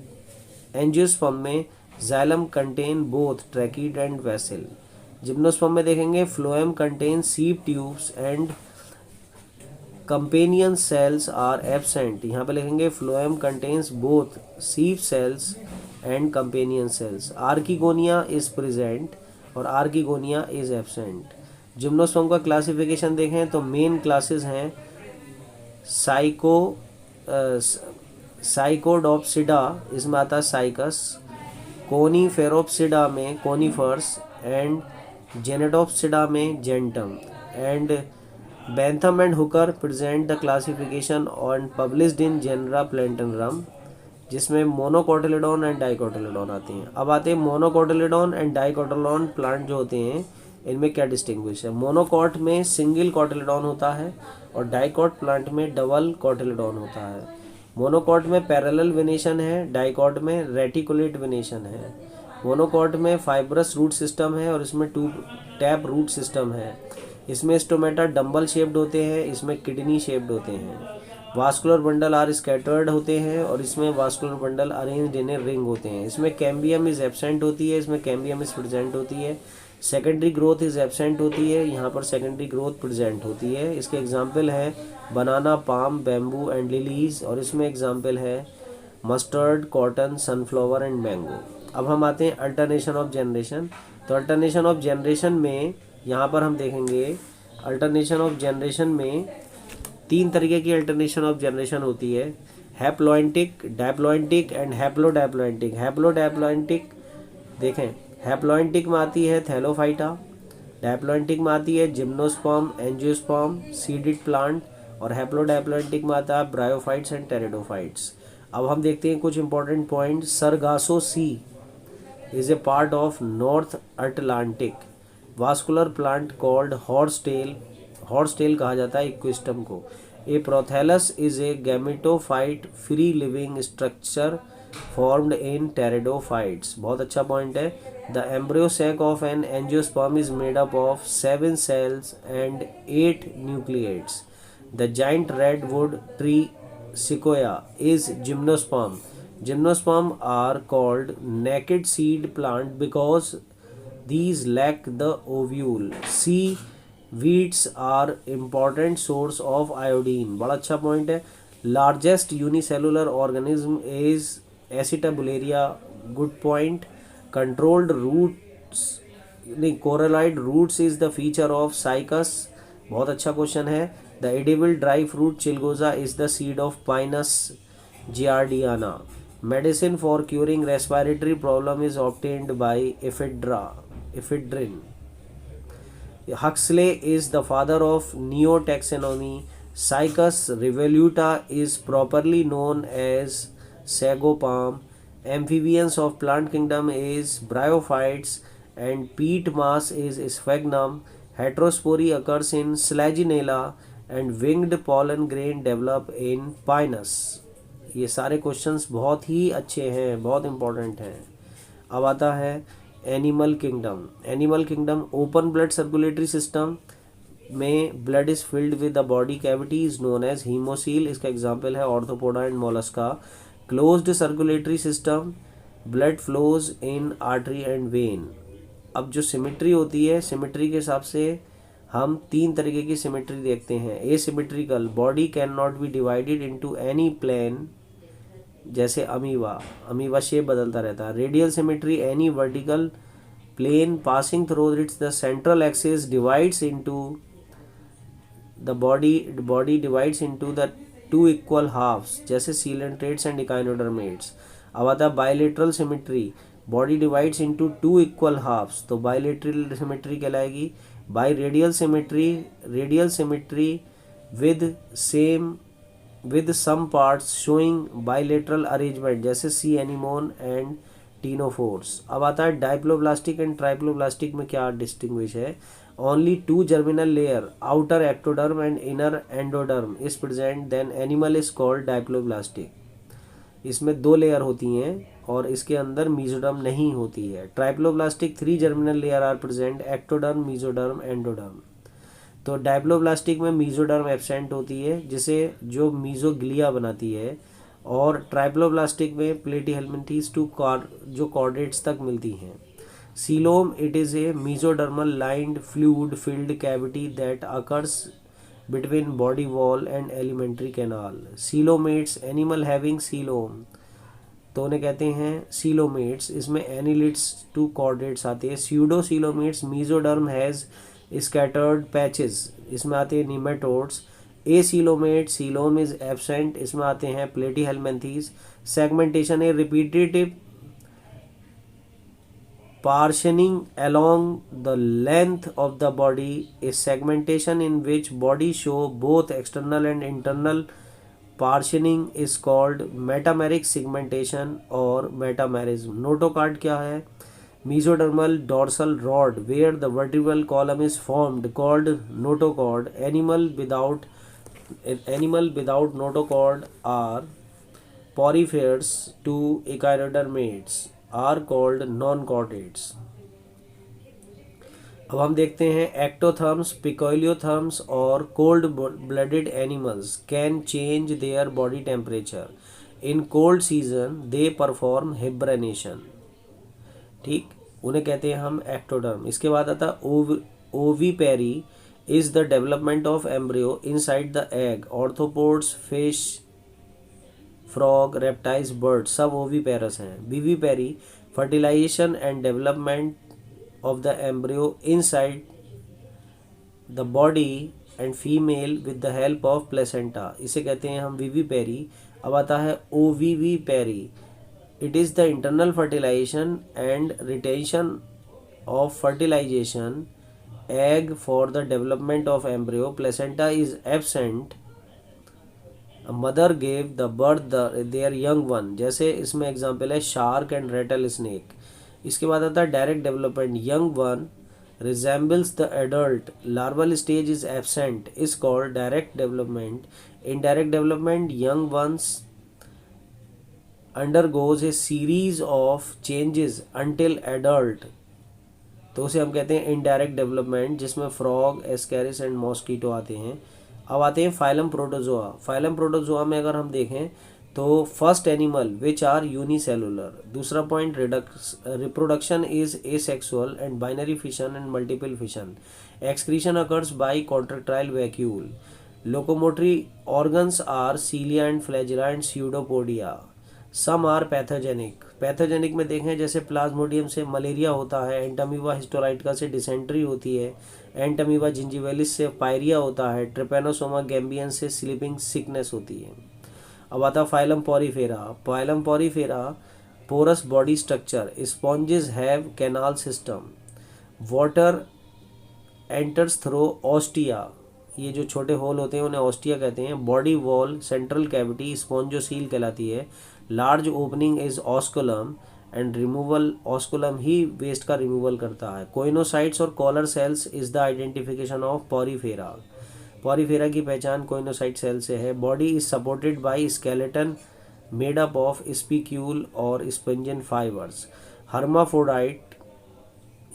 एंजियोस्पर्म में xylem contain both tracheid and vessel. Gymnosperm में देखेंगे phloem contain sieve tubes and companion cells are absent. यहाँ पे लिखेंगे फ्लोएम कंटेन्स बोथ सीप sales and companion cells. Archegonia is present और आर्किगोनिया इज एब्सेंट। जिम्नोस्पर्म का क्लासिफिकेशन देखें तो मेन क्लासेस हैं साइकोडोप्सिडा, इसमें आता है साइकस, कोनीफेरोप्सिडा में कोनीफर्स एंड जेनेटोप्सिडा में Gnetum and Bentham and Hooker present the classification और पब्लिश्ड इन जेनरा प्लैंटनरम, जिसमें मोनोकोटिलेडोन एंड डाइकोटिलेडोन आते हैं। अब आते हैं मोनोकोटिलेडोन एंड डाइकोटिलेडोन प्लांट जो होते हैं, इनमें क्या डिस्टिंग्विश है। मोनोकॉट में सिंगल कोटिलेडोन होता है और डाइकोट प्लांट में डबल कोटिलेडोन होता है। मोनोकॉट में पैरेलल वेनेशन है, डाइकॉट में रेटिकुलेट वेनेशन है। मोनोकॉट में फाइब्रस रूट सिस्टम है और इसमें टू टैप रूट सिस्टम है। इसमें स्टोमेटा डंबल शेप्ड होते हैं, इसमें किडनी शेप्ड होते हैं। वास्कुलर बंडल आर स्कैटर्ड होते हैं और इसमें vascular bundle arranged in a ring होते हैं। इसमें कैम्बियम इज एब्सेंट होती है, इसमें कैम्बियम इज प्रेजेंट होती है। सेकेंडरी ग्रोथ इज एब्सेंट होती है, यहाँ पर सेकेंडरी ग्रोथ प्रेजेंट होती है। इसके एग्जाम्पल है बनाना, पाम, बैम्बू एंड लिलीज और इसमें एग्जाम्पल है mustard, cotton, sunflower and mango. अब हम आते हैं अल्टरनेशन ऑफ जनरेशन। तो अल्टरनेशन ऑफ जनरेशन में यहाँ पर हम देखेंगे अल्टरनेशन ऑफ जनरेशन में तीन तरीके की अल्टरनेशन ऑफ जनरेशन होती है, हैप्लॉइंटिक, डायप्लॉइंटिक एंड हैप्लोडायप्लॉइंटिक। हैप्लोडायप्लॉइंटिक देखें, हैप्लॉइंटिक में आती है थैलोफाइटा, डायप्लॉइंटिक में आती है जिम्नोस्पर्म, एंजियोस्पर्म, सीडिड प्लांट और हैप्लोडायप्लॉइंटिक में आता है ब्रायोफाइट्स एंड टेरिडोफाइट्स। अब हम देखते हैं कुछ important point. Sargasso Sea is a part of North Atlantic vascular plant called horse tail कहा जाता है इक्विस्टम को। A prothallus is a gametophyte free living structure formed in pteridophytes। बहुत अच्छा पॉइंट है। The embryo sac of an angiosperm is made up of 7 cells and 8 nucleates. The giant redwood tree sequoia is gymnosperm. Gymnosperm are called naked seed plant because these lack the ovule. Seaweeds are important source of iodine। बड़ा अच्छा पॉइंट है। Largest unicellular organism is Acetabularia, good point. Controlled roots नहीं, coralloid roots is the feature of Cycas, बहुत अच्छा क्वेश्चन है। The edible dry fruit chilgoza is the seed of Pinus gerardiana. Medicine for curing respiratory problem is obtained by ephedrine. Huxley is the father of neotaxonomy. Cycas revoluta is properly known as sago palm. Amphibians of plant kingdom is bryophytes and peat moss is sphagnum. Heterospory occurs in Selaginella and winged pollen grain develop in Pinus। ये सारे क्वेश्चंस बहुत ही अच्छे हैं, बहुत इंपॉर्टेंट हैं। अब आता है animal kingdom. Animal kingdom open blood circulatory system में blood is filled with the body cavity is known as haemocoel. इसका एग्जाम्पल है Arthropoda and Mollusca. Closed circulatory system, blood flows in artery and vein. अब जो सिमेट्री होती है, सिमेट्री के हिसाब से हम तीन तरीके की सिमेट्री देखते हैं। Asymmetrical, body can not be divided into any plane, जैसे अमीबा शेप बदलता रहता है। Radial symmetry, any vertical plane passing through its the central axis divides into the body divides into the two equal halves, जैसे coelentrates and echinodermates. अब आता है bilateral symmetry, body divides into two equal halves, तो bilateral symmetry कहलाएगी. Biradial symmetry with some parts showing bilateral arrangement, जैसे C anemone and टीनोफोर्स. अब आता है डाइप्लोब्लास्टिक एंड ट्राइप्लोब्लास्टिक में क्या डिस्टिंग्विश है. Only two germinal layer, outer ectoderm and inner endoderm is present, then animal is called diploblastic. इसमें दो लेयर होती हैं और इसके अंदर मीजोडर्म नहीं होती है. Triploblastic three germinal layer are present, ectoderm, mesoderm, endoderm. तो डाइप्लोब्लास्टिक में मीजोडर्म एब्सेंट होती है, जिसे जो मीजोग्लिया बनाती है, और ट्राइप्लोब्लास्टिक में प्लेटीहेल्मिन्थीज जो कॉर्डेट्स तक मिलती हैं. Coelom, it is a mesodermal lined fluid filled cavity that occurs between body wall and alimentary canal. Coelomates, animal having coelom, तो उन्हें कहते हैं सीलोमेट्स. इसमें एनिलिट्स टू कॉर्डेट्स आते हैं. Pseudo coelomates, mesoderm has scattered patches, इसमें आते हैं नीमेटोड्स. एसीलोमेट, सीलोम इज एब्सेंट, इसमें आते हैं प्लेटीहेल्मिन्थीज. सेगमेंटेशन है repetitive पार्शनिंग along the length of the body, a segmentation in which body show both external and internal partitioning is called metameric segmentation और metamerism. नोटोकार्ड क्या है. Mesodermal dorsal rod where the vertebral column is formed called notochord. Animal without notochord are porifers to echinodermates are called non-chordates. अब हम देखते हैं एक्टोथर्म्स, पिकोलियोथर्म्स और cold blooded animals can change their body temperature. In cold season they perform hibernation. ठीक, उन्हें कहते हैं हम एक्टोडर्म. इसके बाद आता है oviparity is the development of embryo inside the egg. Arthropods, fish, frog, reptiles, bird सब ओवीपेरस हैं. Viviparity, fertilisation and development of the embryo inside the body and female with the help of placenta, इसे कहते हैं हम विवीपेरी. अब आता है ovoviviparity. It is the internal fertilisation and retention of fertilisation egg for the development of embryo. Placenta is absent. A mother gave the birth their young one. जैसे इसमें एग्जाम्पल है शार्क एंड रेटल स्नेक. इसके बाद आता है direct development. Young one resembles the adult. Larval stage is absent, is called direct development. In direct development, young ones undergoes a series of changes until adult. तो उसे हम कहते हैं इनडायरेक्ट डेवलपमेंट, जिसमें फ्रॉग, एस्कैरिस एंड मॉस्कीटो आते हैं. अब आते हैं फाइलम प्रोटोजोआ. फाइलम प्रोटोजोआ में अगर हम देखें तो first animal which are unicellular. दूसरा point, reproduction is asexual and binary fission and multiple fission. Excretion occurs by contractile vacuole. Locomotory organs are cilia and flagella and pseudopodia. Some are pathogenic. Pathogenic में देखें जैसे प्लाज्मोडियम से मलेरिया होता है, एंटामीबा हिस्टोराइटिका से डिसेंट्री होती है, एंटामीबा जिंजिवेलिस से पायरिया होता है, ट्रिपेनोसोमा गैम्बियन से स्लीपिंग सिकनेस होती है. अब आता phylum Porifera. Phylum Porifera porous body structure. Sponges have canal system. Water enters through ostia. ये जो छोटे होल होते हैं उन्हें ऑस्टिया कहते हैं. Body wall, central cavity spongocoel कहलाती है. Large opening is osculum and removal. Osculum ही वेस्ट का रिमूवल करता है. कोइनोसाइट्स और collar cells is the identification of Porifera. Porifera की पहचान कोइनोसाइट सेल से है. Body is supported by skeleton made up of spicule और स्पंजन फाइबर्स. हर्माफोडाइट,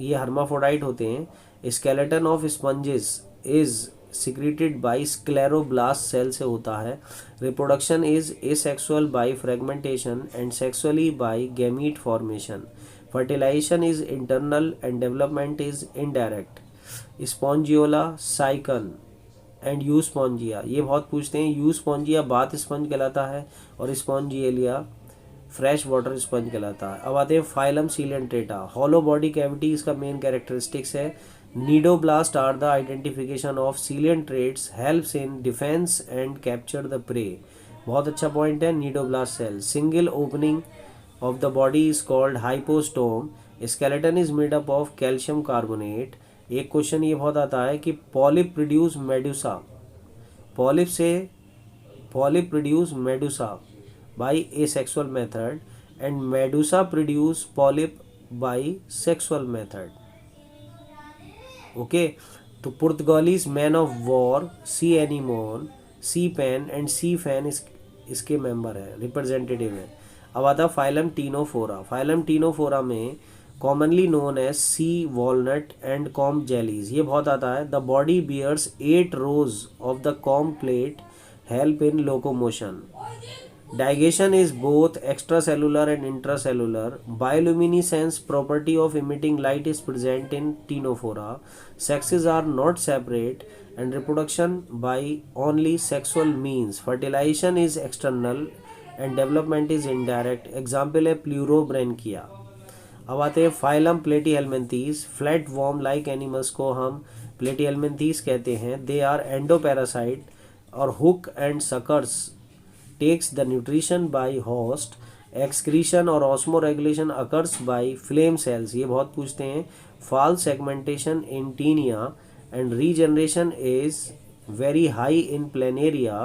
ये हर्माफोडाइट होते हैं. Skeleton of sponges is secreted by scleroblast cell से होता है. Reproduction is asexual by fragmentation and sexually by gamete formation. Fertilisation is internal and development is indirect. Spongilla, Sycon and Euspongia. ये बहुत पूछते हैं. यूस्पॉन्जिया बाथ स्पंज कहलाता है और स्पॉन्जिएलिया फ्रेश वाटर स्पंज कहलाता है। अब आते हैं phylum Coelenterata, hollow body cavity इसका मेन कैरेक्टरिस्टिक्स है। Cnidoblast are the identification of coelenterates, helps in defence and capture the prey. बहुत अच्छा पॉइंट है cnidoblast cell. Single opening of the body is called hypostome, skeleton is made up of calcium carbonate. एक क्वेश्चन ये बहुत आता है कि polyp produce medusa, polyp produce medusa by asexual method and medusa produce polyp by sexual method. Okay, तो Portuguese man of war, sea anemone, sea pen and sea fan इसके मेंबर है, रिप्रेजेंटेटिव है। अब आता है फाइलम टीनोफोरा। फाइलम टीनोफोरा में commonly known as sea walnut and comb jellies, ये बहुत आता है। The body bears 8 rows of the comb plate, help in locomotion. Digestion is both extracellular and intracellular. Bioluminescence property of emitting light is present in Ctenophora. Sexes are not separate and reproduction by only sexual means. Fertilization is external and development is indirect. Example है Pleurobranchyia. अब आते हैं phylum Platyhelminthes. Flat worm like animals को हम प्लेटीहेलमिन्थीज कहते हैं। दे आर एंडोपैरासाइट और hook and suckers takes the nutrition by host. Excretion और osmoregulation occurs by flame cells, ये बहुत पूछते हैं। False segmentation in tinea and regeneration is very high in planaria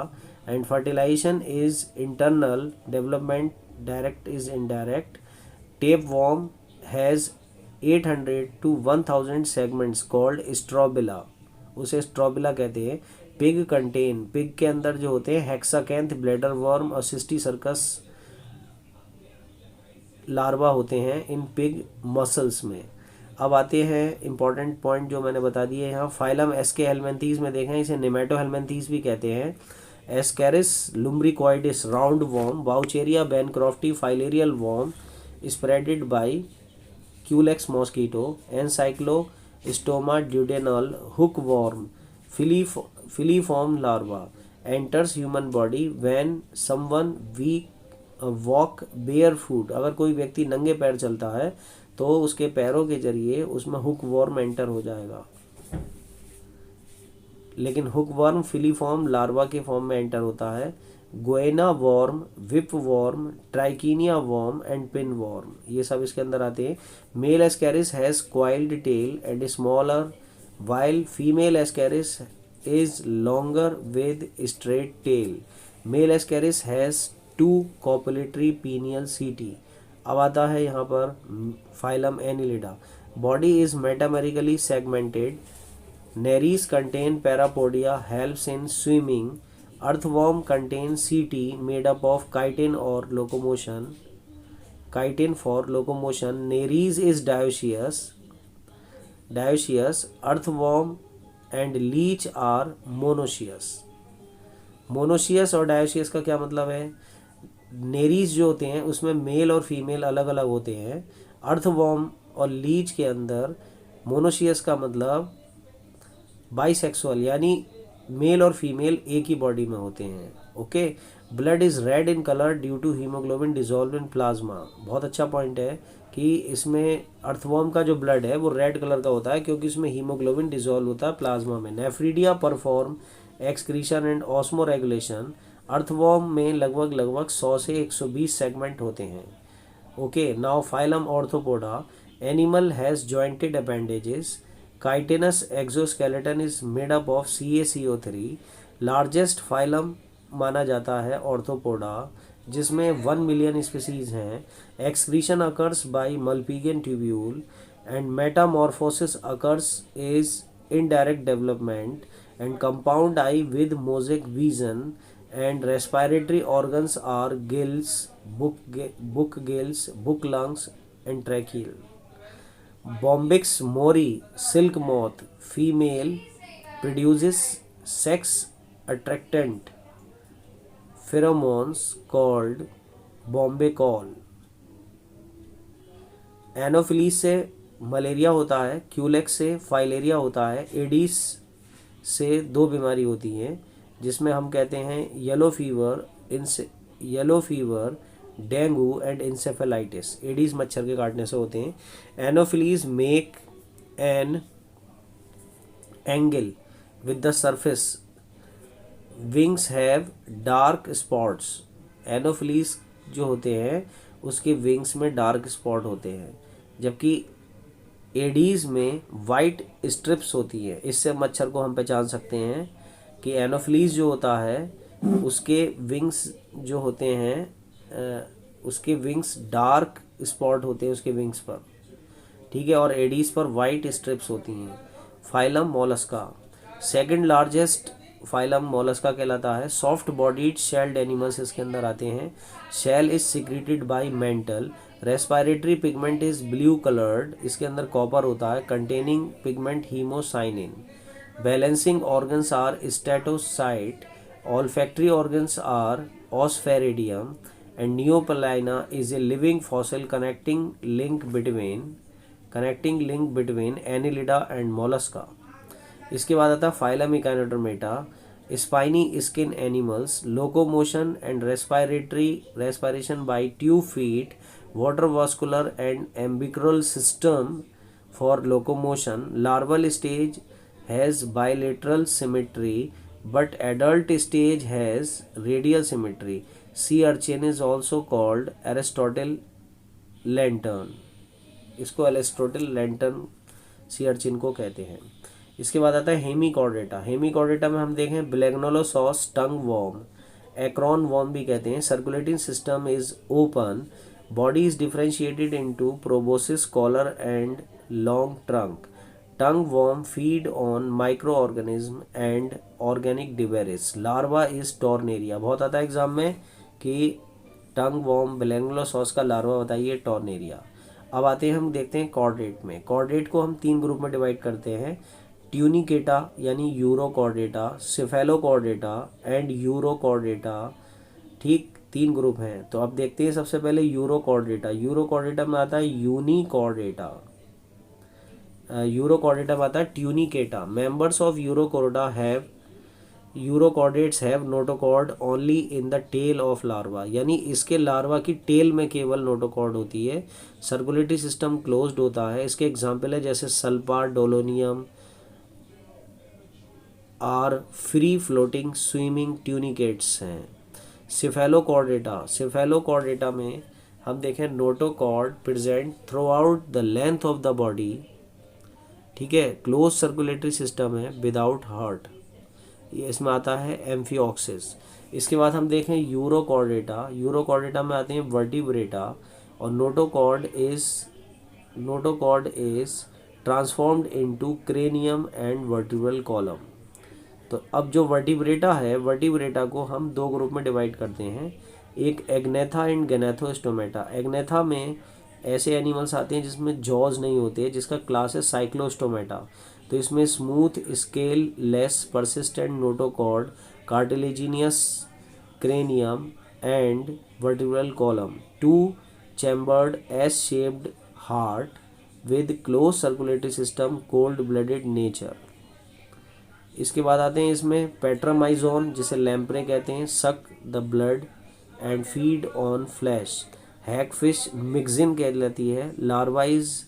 and fertilization is internal, development direct is indirect. Tapeworm has 800 to 1000 segments called strobila, उसे स्ट्रोबिला कहते हैं। पिग कंटेन, पिग के अंदर जो होते हैं हेक्साकैंथ, ब्लैडर वर्म और सिस्टी सर्कस लार्वा होते हैं इन पिग मसल्स में। अब आते हैं इंपॉर्टेंट पॉइंट जो मैंने बता दिए यहाँ। फाइलम एस्के हेलमेंथीज में देखें, इसे निमेटो हेलमेंथीज भी कहते हैं। Ascaris lumbricoides round worm, Wuchereria bancrofti filarial worm spreaded by Culex mosquito, Ancylostoma duodenale hook worm, filiform larva enters human body when someone walk barefoot. अगर कोई व्यक्ति नंगे पैर चलता है तो उसके पैरों के जरिए उसमें हुक वॉर्म एंटर हो जाएगा, लेकिन हुक वॉर्म फिलीफॉर्म लार्वा के फॉर्म में एंटर होता है। Guinea worm, whip worm, trichina worm and pin worm, ये सब इसके अंदर आते हैं। Male Ascaris has coiled tail and smaller while female ascaris is longer with straight tail. Male ascaris has 2 copulatory pineal setae. अब आता है यहाँ पर phylum Annelida. Body is metamerically segmented. Nereis contain parapodia, helps in swimming. Earthworm contains setae made up of chitin or locomotion. Chitin for locomotion. Nereis is dioecious. Earthworm and leech are monoecious. Monoecious और डायोशियस का क्या मतलब है? नेरीज जो होते हैं उसमें मेल और फीमेल अलग अलग होते हैं। अर्थवॉर्म और लीच के अंदर मोनोशियस का मतलब बाइसेक्सुअल, यानी मेल और फीमेल एक ही बॉडी में होते हैं। Okay, blood is red in colour due to haemoglobin dissolve in plasma. बहुत अच्छा पॉइंट है कि इसमें अर्थवॉर्म का जो ब्लड है वो रेड कलर का होता है क्योंकि इसमें हीमोग्लोबिन डिजॉल्व होता है प्लाज्मा में। Nephridia perform excretion and osmoregulation. Earthworm में लगभग 100 से 120 सेगमेंट होते हैं। Okay, now phylum Arthropoda. Animal has jointed appendages. Chitinous exoskeleton is made up of CaCO3। Largest phylum माना जाता है ऑर्थोपोडा, जिसमें 1 मिलियन स्पीसीज हैं। Excretion occurs by Malpighian tubule and metamorphosis occurs is indirect development and compound eye with mosaic vision and respiratory organs are gills, book gills, book lungs and tracheal. Bombyx Mori silk moth female produces sex attractant pheromones called Bombay call. Anopheles से मलेरिया होता है, क्यूलेक्स से फाइलेरिया होता है, एडिस से 2 बीमारी होती हैं जिसमें हम कहते हैं yellow fever dengue and encephalitis. Aedes मच्छर के काटने से होते हैं। Anopheles make an angle with the surface wings have dark spots. Anopheles जो होते हैं उसके विंग्स में डार्क स्पॉट होते हैं, जबकि एडीज में वाइट स्ट्रिप्स होती है। इससे मच्छर को हम पहचान सकते हैं कि एनोफिलीज जो होता है उसके विंग्स जो होते हैं उसके विंग्स डार्क स्पॉट होते हैं उसके विंग्स पर, ठीक है, और एडीज पर वाइट स्ट्रिप्स होती हैं। Phylum Mollusca, second largest phylum Mollusca कहलाता है। सॉफ्ट बॉडीड शेल्ड एनिमल्स इसके अंदर आते हैं। Shell is secreted by mantle. Respiratory pigment is blue coloured, इसके अंदर कॉपर होता है, containing pigment haemocyanin. Balancing organs are statocyst. Olfactory organs are osphradium and Neopilina is a living fossil connecting link between Annelida and Mollusca. इसके बाद आता है phylum Echinodermata, spiny skin animals, locomotion and respiration by 2 feet, water vascular and umbilical system for locomotion. Larval stage has bilateral symmetry but adult stage has radial symmetry. Sea urchin is also called Aristotle lantern. इसको एरिस्टोटल लैंटर्न सी अर्चिन को कहते हैं। इसके बाद आता है हेमीकॉर्डेटा। हेमीकॉर्डेटा में हम देखें Balanoglossus tongue worm, acorn worm भी कहते हैं। Circulating system is open, body is differentiated into proboscis, collar and long trunk. Tongue worm feed on microorganism and organic debris. Larva is tornaria, बहुत आता है एग्जाम में कि टंग वॉर्म ब्लैग्नोलोसॉस का लार्वा बताइए, टॉर्नेरिया। अब आते हैं हम देखते हैं कॉर्डेट में। कॉर्डेट को हम 3 ग्रुप में डिवाइड करते हैं, ट्यूनिकेटा यानी यूरोकॉर्डेटा, सिफेलोकॉर्डेटा एंड यूरोकॉर्डेटा, ठीक 3 ग्रुप हैं। तो अब देखते हैं सबसे पहले यूरोकॉर्डेटा। यूरोकॉर्डेटा में आता है यूनिकॉर्डेटा, यूरोकॉर्डेटा में आता है Tunicata. Members of urochordates have notochord only in the tail of larva, यानी इसके लार्वा की टेल में केवल नोटोकॉर्ड होती है। सर्कुलेटरी सिस्टम क्लोज्ड होता है। इसके एग्जाम्पल है जैसे Salpa, Doliolum are free floating swimming tunicates हैं। सिफेलोकॉर्डेटा में हम देखें notochord present throughout the length of the body, ठीक है, क्लोज सर्कुलेटरी सिस्टम है विदाउट हार्ट, ये इसमें आता है एम्फिऑक्सिस। इसके बाद हम देखें यूरोकॉर्डेटा में आते हैं वर्टिब्रेटा, और notochord is transformed into cranium and vertebral column. तो अब जो वर्टिब्रेटा है, वर्टिब्रेटा को हम 2 ग्रुप में डिवाइड करते हैं, एक एग्नेथा एंड गैनेथोस्टोमेटा। एग्नेथा में ऐसे एनिमल्स आते हैं जिसमें जॉज नहीं होते, जिसका क्लास है साइक्लोस्टोमेटा। तो इसमें smooth scale less persistent notochord, cartilaginous cranium and vertebral column, 2 chambered S shaped heart with close circulatory system, cold blooded nature. इसके बाद आते हैं इसमें पेट्रामाइजोन, जिसे लैम्प्रे कहते हैं, suck the blood and feed on flesh. Hagfish Myxine कहलाती है। Larva is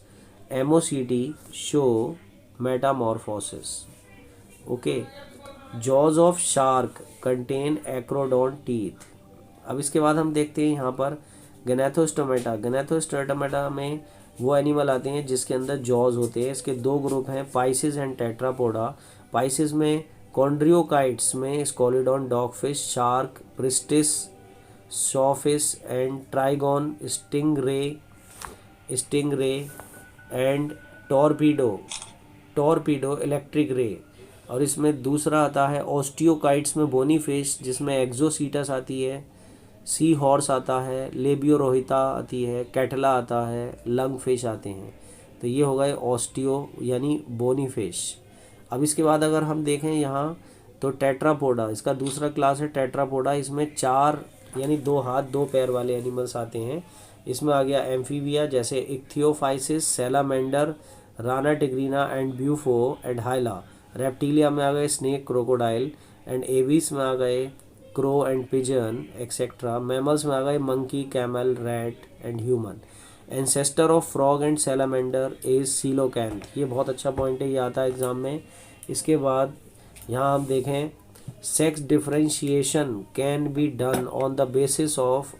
ammocoete show metamorphosis. Okay, jaws of shark contain acrodont teeth. अब इसके बाद हम देखते हैं यहाँ पर गैनेथोस्टोमेटा। गैनेथोस्टोमेटा में वो एनिमल आते हैं जिसके अंदर जॉज होते हैं। इसके 2 ग्रुप हैं, पाइसिस एंड टेट्रापोडा। पाइसिस में कॉन्ड्रियोकाइट्स में Scoliodon dogfish, shark, Pristis, sawfish and Trygon, stingray and Torpedo electric ray. और इसमें दूसरा आता है ऑस्टियोकाइट्स में बोनीफिश, जिसमें एक्जोसीटस आती है, सी हॉर्स आता है, लेबियोरोहिता आती है, कैटला आता है, लंग फिश आते हैं। तो ये हो गए ऑस्टियो यानी बोनीफिश। अब इसके बाद अगर हम देखें यहाँ तो टेट्रापोडा, इसका दूसरा क्लास है टेट्रापोडा। इसमें 4 यानी 2 हाथ 2 पैर वाले एनिमल्स आते हैं। इसमें आ गया एम्फीबिया जैसे Ichthyophis, salamander, Rana tigrina and Bufo and Hyla. Reptilia में आ गए स्नेक, क्रोकोडाइल एंड एविस में आ गए crow and pigeon etcetera. Mammals में आ गए monkey, camel, rat and human. Ancestor of frog and salamander is coelacanth. ये बहुत अच्छा पॉइंट है, ये आता है एग्जाम में। इसके बाद यहाँ हम देखें, sex differentiation can be done on the basis of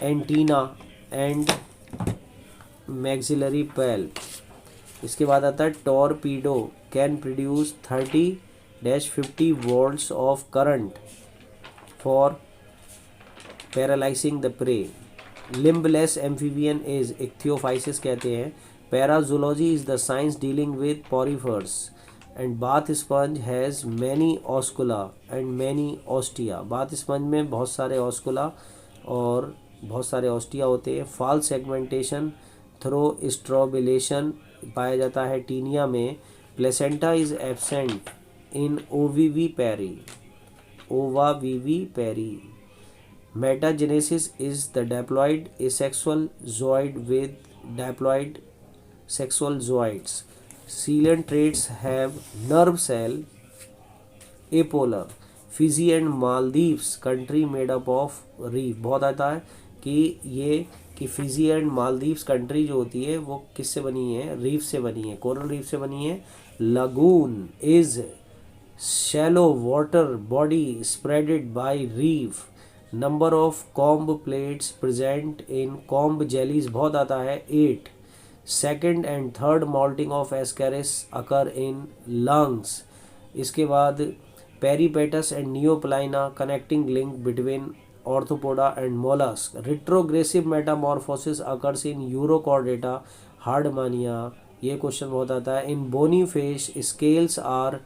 antenna and maxillary palp. इसके बाद आता है Torpedo can produce 30-50 volts of current for paralysing the prey. Limbless amphibian is Ichthyophis कहते हैं। Parazoology is the science dealing with poriferans and bath sponge has many oscula and many ostia. Bath sponge में बहुत सारे ऑस्कुला और बहुत सारे ऑस्टिया होते हैं। फाल्स सेगमेंटेशन थ्रो स्ट्रोबिलेशन पाया जाता है टीनिया में। Placenta is absent in ovoviviparity, ovoviviparity. Metagenesis is the diploid asexual zooid with diploid sexual zooids. Cilian traits have nerve cell apolar. Fiji and Maldives country made up of reef। बहुत आता है कि फिजी एंड मालदीव्स कंट्री जो होती है वो किससे बनी है, रीफ से बनी है, कोरल रीफ से बनी है। Lagoon is shallow water body spreaded by reef. Number of comb plates present in comb jellies बहुत आता है 8। Second and third moulting of ascaris occur in lungs. इसके बाद peripatus and neopilina connecting link between arthropoda and mollusc. Retrogressive metamorphosis occurs in urochordata herdmania. ये क्वेश्चन बहुत आता है। In bony fish scales are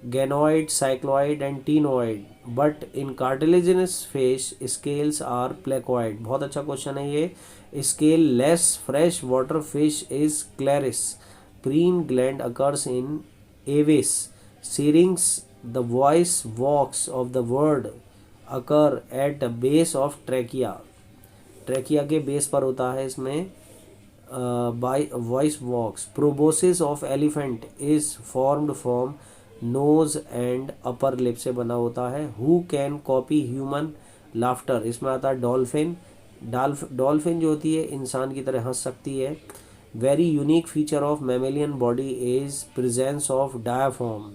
ganoid, cycloid and ctenoid, but in cartilaginous fish scales are placoid. बहुत अच्छा क्वेश्चन है ये। Scale less fresh water fish is Clarias. Preen gland occurs in Aves. Syrinx the voice box of the bird occur at the base of trachea. Trachea के बेस पर होता है इसमें by voice box. Proboscis of elephant is formed from nose and upper lip से बना होता है। Who can copy human laughter, इसमें आता है डॉल्फिन। डॉल्फिन जो होती है इंसान की तरह हंस सकती है। Very unique feature of mammalian body is presence of diaphragm.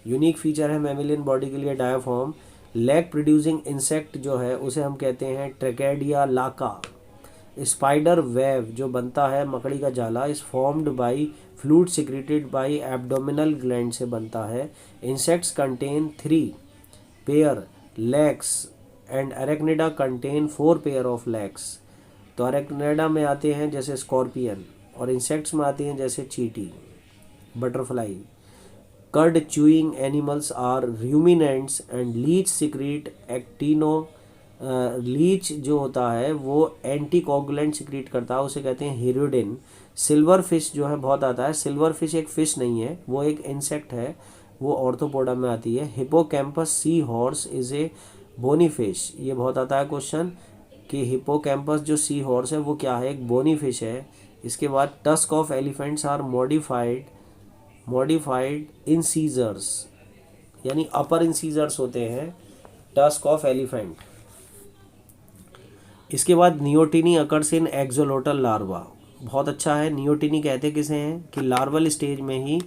Unique feature है मैमेलियन बॉडी के लिए डायाफ्राम। लेग प्रोड्यूसिंग इंसेक्ट जो है उसे हम कहते हैं ट्रेकेडिया लाका। स्पाइडर वेब जो बनता है मकड़ी का जाला is formed by fluid secreted by abdominal gland से बनता है। Insects contain 3 pair legs and arachnida contain 4 pair of legs. तो अरेक्निडा में आते हैं जैसे स्कॉर्पियन और इंसेक्ट्स में आते हैं जैसे चींटी, butterfly. Cud chewing animals are ruminants and leech secrete एक्टिनो। लीच जो होता है वो एंटीकोगुलेंट सिक्रीट करता है, उसे कहते हैं हिरुडिन। सिल्वर फिश जो है बहुत आता है। सिल्वर फिश एक फिश नहीं है, वो एक इंसेक्ट है, वो ऑर्थोपोडा में आती है। Hippocampus sea horse is a bony fish. ये बहुत आता है क्वेश्चन कि हिपोकैम्पस जो सी हॉर्स है वो क्या है, एक बोनी फिश है। इसके बाद tusk of elephants are modified incisors, यानी अपर इंसीजर्स होते हैं टस्क ऑफ एलिफेंट। इसके बाद नियोटिनी अकर्स इन एक्सोलोटल लार्वा। बहुत अच्छा है। नियोटिनी कहते किसे हैं कि लार्वल स्टेज में ही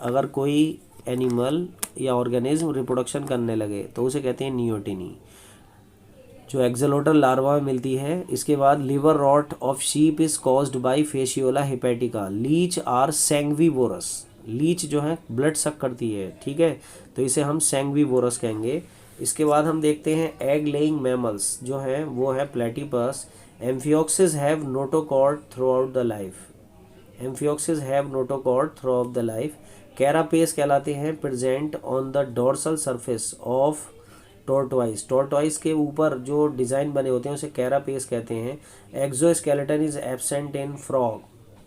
अगर कोई एनिमल या ऑर्गेनिज्म रिप्रोडक्शन करने लगे तो उसे कहते हैं नियोटिनी, जो एक्सोलोटल लार्वा में मिलती है। इसके बाद liver rot of sheep is caused by fasciola hepatica. Leech are sanguivorous. Leech जो है ब्लड सक करती है, ठीक है, तो इसे हम सैंग्विवोरस कहेंगे। इसके बाद हम देखते हैं एग लेइंग मैमल्स जो हैं वो है platypus. Amphioxus have notochord throughout the life. Amphioxus have notochord throughout the life. Carapace कहलाते हैं present on the dorsal surface of tortoise. Tortoise के ऊपर जो डिज़ाइन बने होते हैं उसे कैरापेस कहते हैं। Exoskeleton is absent in frog.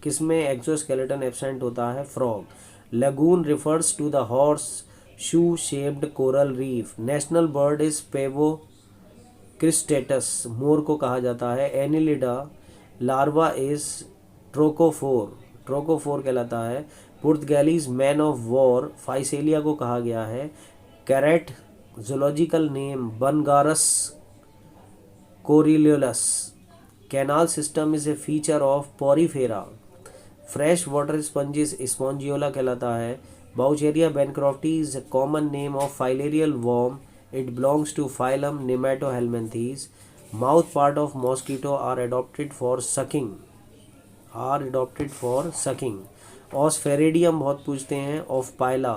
किसमें एक्सोस्केलेटन एब्सेंट होता है, frog. Lagoon refers to the horse shoe shaped coral reef. National bird is pavo cristatus, मोर को कहा जाता है। Annelida larva is trochophore, trochophore कहलाता है। Portuguese man of war physalia को कहा गया है। Krait zoological name Bungarus coriolis. Canal system is a feature of Porifera. Fresh water sponges spongilla कहलाता है. Wuchereria bancrofti is a common name of filarial worm. It belongs to phylum Nematohelminthes. Mouth part of mosquito are adopted for sucking. ऑस्फेरेडियम बहुत पूछते हैं. ऑफ पाइला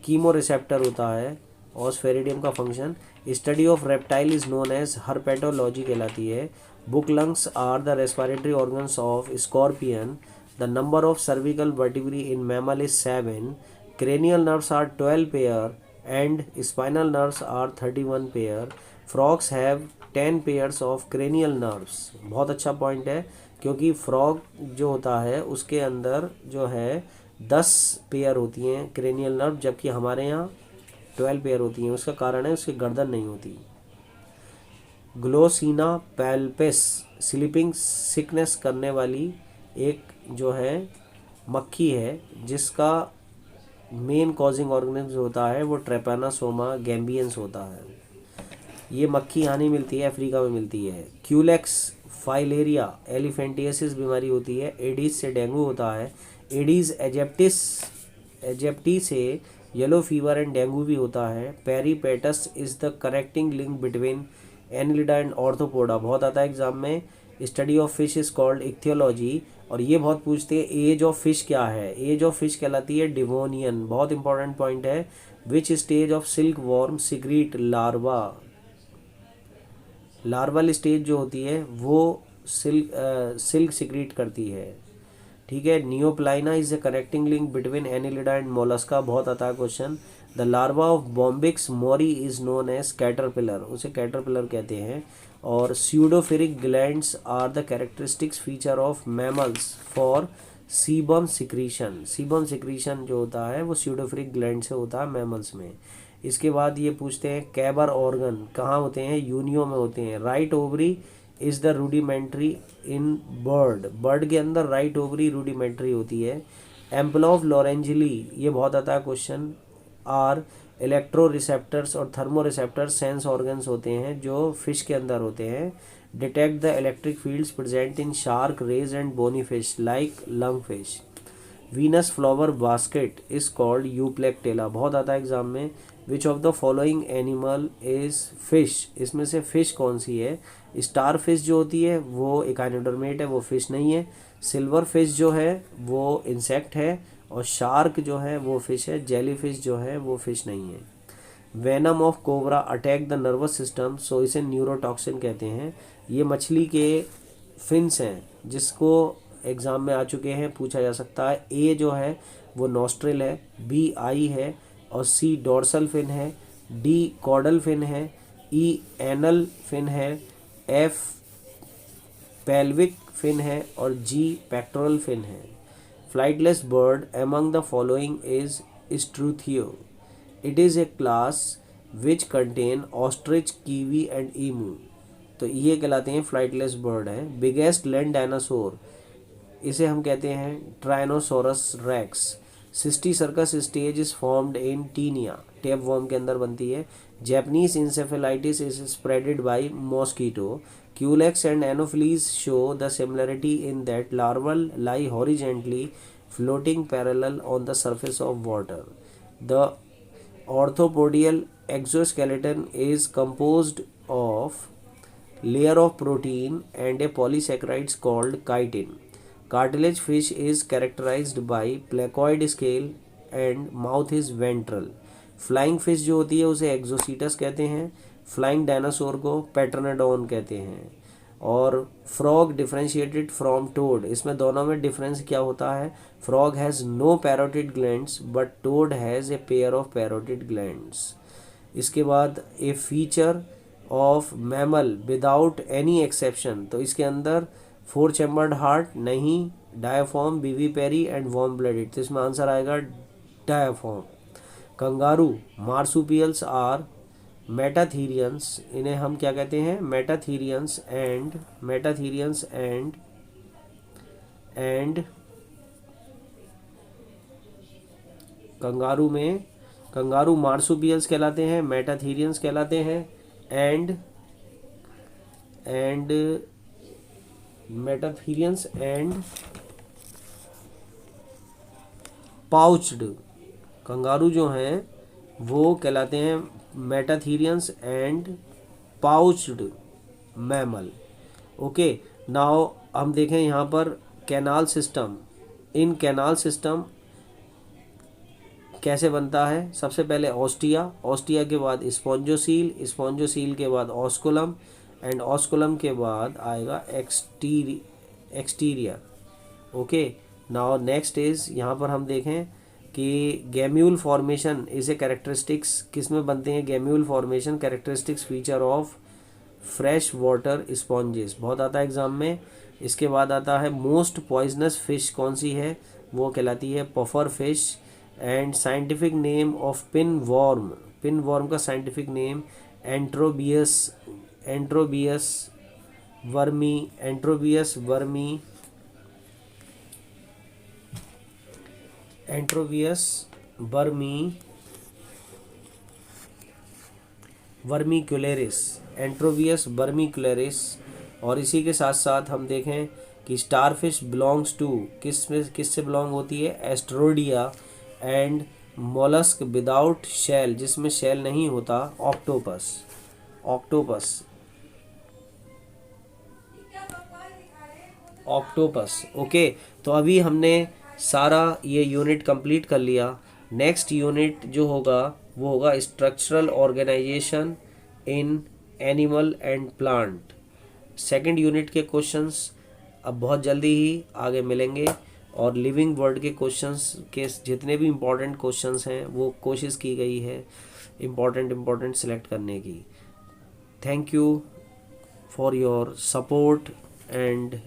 कीमो रिसेप्टर होता है ऑस्फेरेडियम का function. Study of reptile is known as herpetology कहलाती है. Book lungs are the respiratory organs of scorpion. The number of cervical vertebrae in mammal is 7. Cranial nerves are 12 pair and spinal nerves are 31 pair. Frogs have 10 pairs of cranial nerves. बहुत अच्छा पॉइंट है क्योंकि फ्रॉग जो होता है उसके अंदर जो है 10 पेयर होती हैं क्रेनियल नर्व, जबकि हमारे यहाँ 12 पेयर होती हैं. उसका कारण है उसकी गर्दन नहीं होती. ग्लोसिना पैल्पिस स्लीपिंग सिकनेस करने वाली एक जो है मक्खी है जिसका मेन कॉजिंग ऑर्गेनिज्म होता है वो ट्रेपैनासोमा गैम्बियंस होता है. ये मक्खी यहाँ नहीं मिलती है, अफ्रीका में मिलती है. क्यूलेक्स फाइलेरिया एलिफेंटियसिस बीमारी होती है. एडीज से डेंगू होता है. एडीज एजेप्टी से येलो फीवर एंड डेंगू भी होता है. Peripatus is the connecting link between Annelida and arthropoda. बहुत आता है एग्जाम में. Study of fish is called ichthyology. और ये बहुत पूछते हैं एज ऑफ फिश क्या है. एज ऑफ फिश कहलाती है डिवोनियन. बहुत इंपॉर्टेंट पॉइंट है. Which stage of silk worm secrete larva. Larval stage जो होती है वो सिल्क सिक्रीट करती है. ठीक है. Neopilina is a connecting link between Annelida and mollusca. बहुत आता है question. The larva of bombyx mori is known as caterpillar. उसे कैटरपिलर कहते हैं. और sudoriferous glands are the characteristics feature of mammals for sebum secretion. Sebum secretion जो होता है वो स्यूडोफेरिक ग्लैंड से होता है मैमल्स में. इसके बाद ये पूछते हैं कैबर ऑर्गन कहाँ होते हैं. यूनियो में होते हैं. Right ovary is the rudimentary in bird. Bird के अंदर राइट ओवरी रूडिमेंट्री होती है. एम्पल ऑफ लॉरेंजिली ये बहुत आता है क्वेश्चन. आर इलेक्ट्रो रिसेप्टर्स और थर्मो रिसेप्टर्स सेंस ऑर्गन्स होते हैं जो फिश के अंदर होते हैं. Detect the electric fields present in shark rays and bony fish like lung fish. Venus flower basket is called Euplectella. बहुत आता है एग्जाम में. Which of the following animal is fish. इसमें से फिश कौन सी है. स्टार फिश जो होती है वो एकाइनोडर्मेट है, वो फिश नहीं है. सिल्वर फिश जो है वो इंसेक्ट है. और शार्क जो है वो फिश है. जेली फिश जो है वो फिश नहीं है. Venom of cobra attack the nervous system so इसे न्यूरोटॉक्सिन कहते हैं. ये मछली के फिन्स हैं जिसको एग्ज़ाम में आ चुके हैं, पूछा जा सकता है. ए जो है वो नॉस्ट्रिल है. बी आई है. और सी डोर्सल फिन है. डी कॉर्डल फिन है. ई एनल फिन है. एफ पेल्विक फिन है. और जी पेक्टोरल फिन है. Flightless bird among the following is Struthio. It is a class which contain ostrich, kiwi and emu. तो ये कहलाते हैं फ्लाइटलेस बर्ड है. बिगेस्ट लैंड डायनासोर इसे हम कहते हैं tyrannosaurus rex. Cysticercus stage is formed in taenia. Tapeworm के अंदर बनती है. Japanese encephalitis is spreaded by mosquito. Culex and Anopheles show the similarity in that larvae lie horizontally, floating parallel on the surface of water. The orthopodial exoskeleton is composed of layer of protein and a polysaccharides called chitin. Cartilage fish is characterized by placoid scale and mouth is ventral. Flying fish जो होती है उसे exocetus कहते हैं. फ्लाइंग डायनासोर को पेट्रोनोडोन कहते हैं. और फ्रॉग डिफ्रेंशिएटेड फ्रॉम टोड. इसमें दोनों में डिफरेंस क्या होता है. Frog has no parotid glands but toad has a pair of parotid glands. इसके बाद a feature of mammal without any exception. तो इसके अंदर 4 चैम्बर्ड हार्ट नहीं. Diaphragm, viviparity and warm blooded. तो इसमें आंसर आएगा diaphragm. Kangaroo marsupials are metatherians. इन्हें हम क्या कहते हैं. मेटाथीरियंस एंड कंगारू में कंगारू मार्सुपियल्स कहलाते हैं, मेटाथीरियंस कहलाते हैं, and metatherians and pouched. Kangaroo जो हैं वो कहलाते हैं metatherians and pouched mammal. Okay, now हम देखें यहाँ पर कैनाल सिस्टम। इन कैनाल सिस्टम कैसे बनता है? सबसे पहले ऑस्टिया, ऑस्टिया के बाद स्पॉन्जोसील, स्पॉन्जोसील के बाद ऑस्कुलम, एंड ऑस्कुलम के बाद आएगा exterior. Okay, now next is, यहाँ पर हम देखें कि gemmule formation is a characteristics किस में बनते हैं? Gemmule formation characteristics feature of fresh water sponges, बहुत आता है एग्जाम में। इसके बाद आता है मोस्ट पॉइजनस फिश कौन सी है? वो कहलाती है puffer fish. And scientific name of pinworm, pinworm का scientific name enterobius, enterobius vermi, enterobius vermi, enterobius vermi vermicularis, enterobius vermicularis. और इसी के साथ साथ हम देखें कि स्टारफिश बिलोंग्स टू किससे बिलोंग होती है? Asteroidea. And mollusc without shell, जिसमें शेल नहीं होता, ऑक्टोपस, ऑक्टोपस, ऑक्टोपस। ओके, तो अभी हमने सारा ये यूनिट कंप्लीट कर लिया। नेक्स्ट यूनिट जो होगा वो होगा structural organisation in animal and plant. Second unit के क्वेश्चंस अब बहुत जल्दी ही आगे मिलेंगे, और लिविंग वर्ल्ड के क्वेश्चंस के जितने भी इम्पोर्टेंट क्वेश्चंस हैं वो कोशिश की गई है इम्पोर्टेंट सेलेक्ट करने की। Thank you for your support and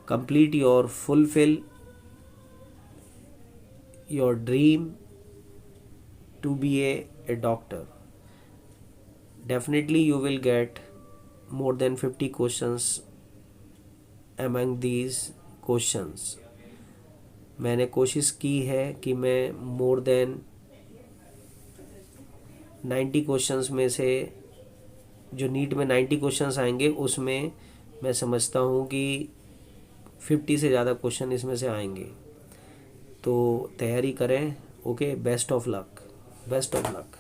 complete your fulfill your dream to be a doctor. Definitely you will get more than 50 questions among these questions. मैंने कोशिश की है कि मैं more than 90 क्वेश्चंस में से, जो नीट में 90 क्वेश्चंस आएंगे उसमें मैं समझता हूँ कि 50 से ज़्यादा क्वेश्चन इसमें से आएंगे। तो तैयारी करें। Okay, best of luck, best of luck.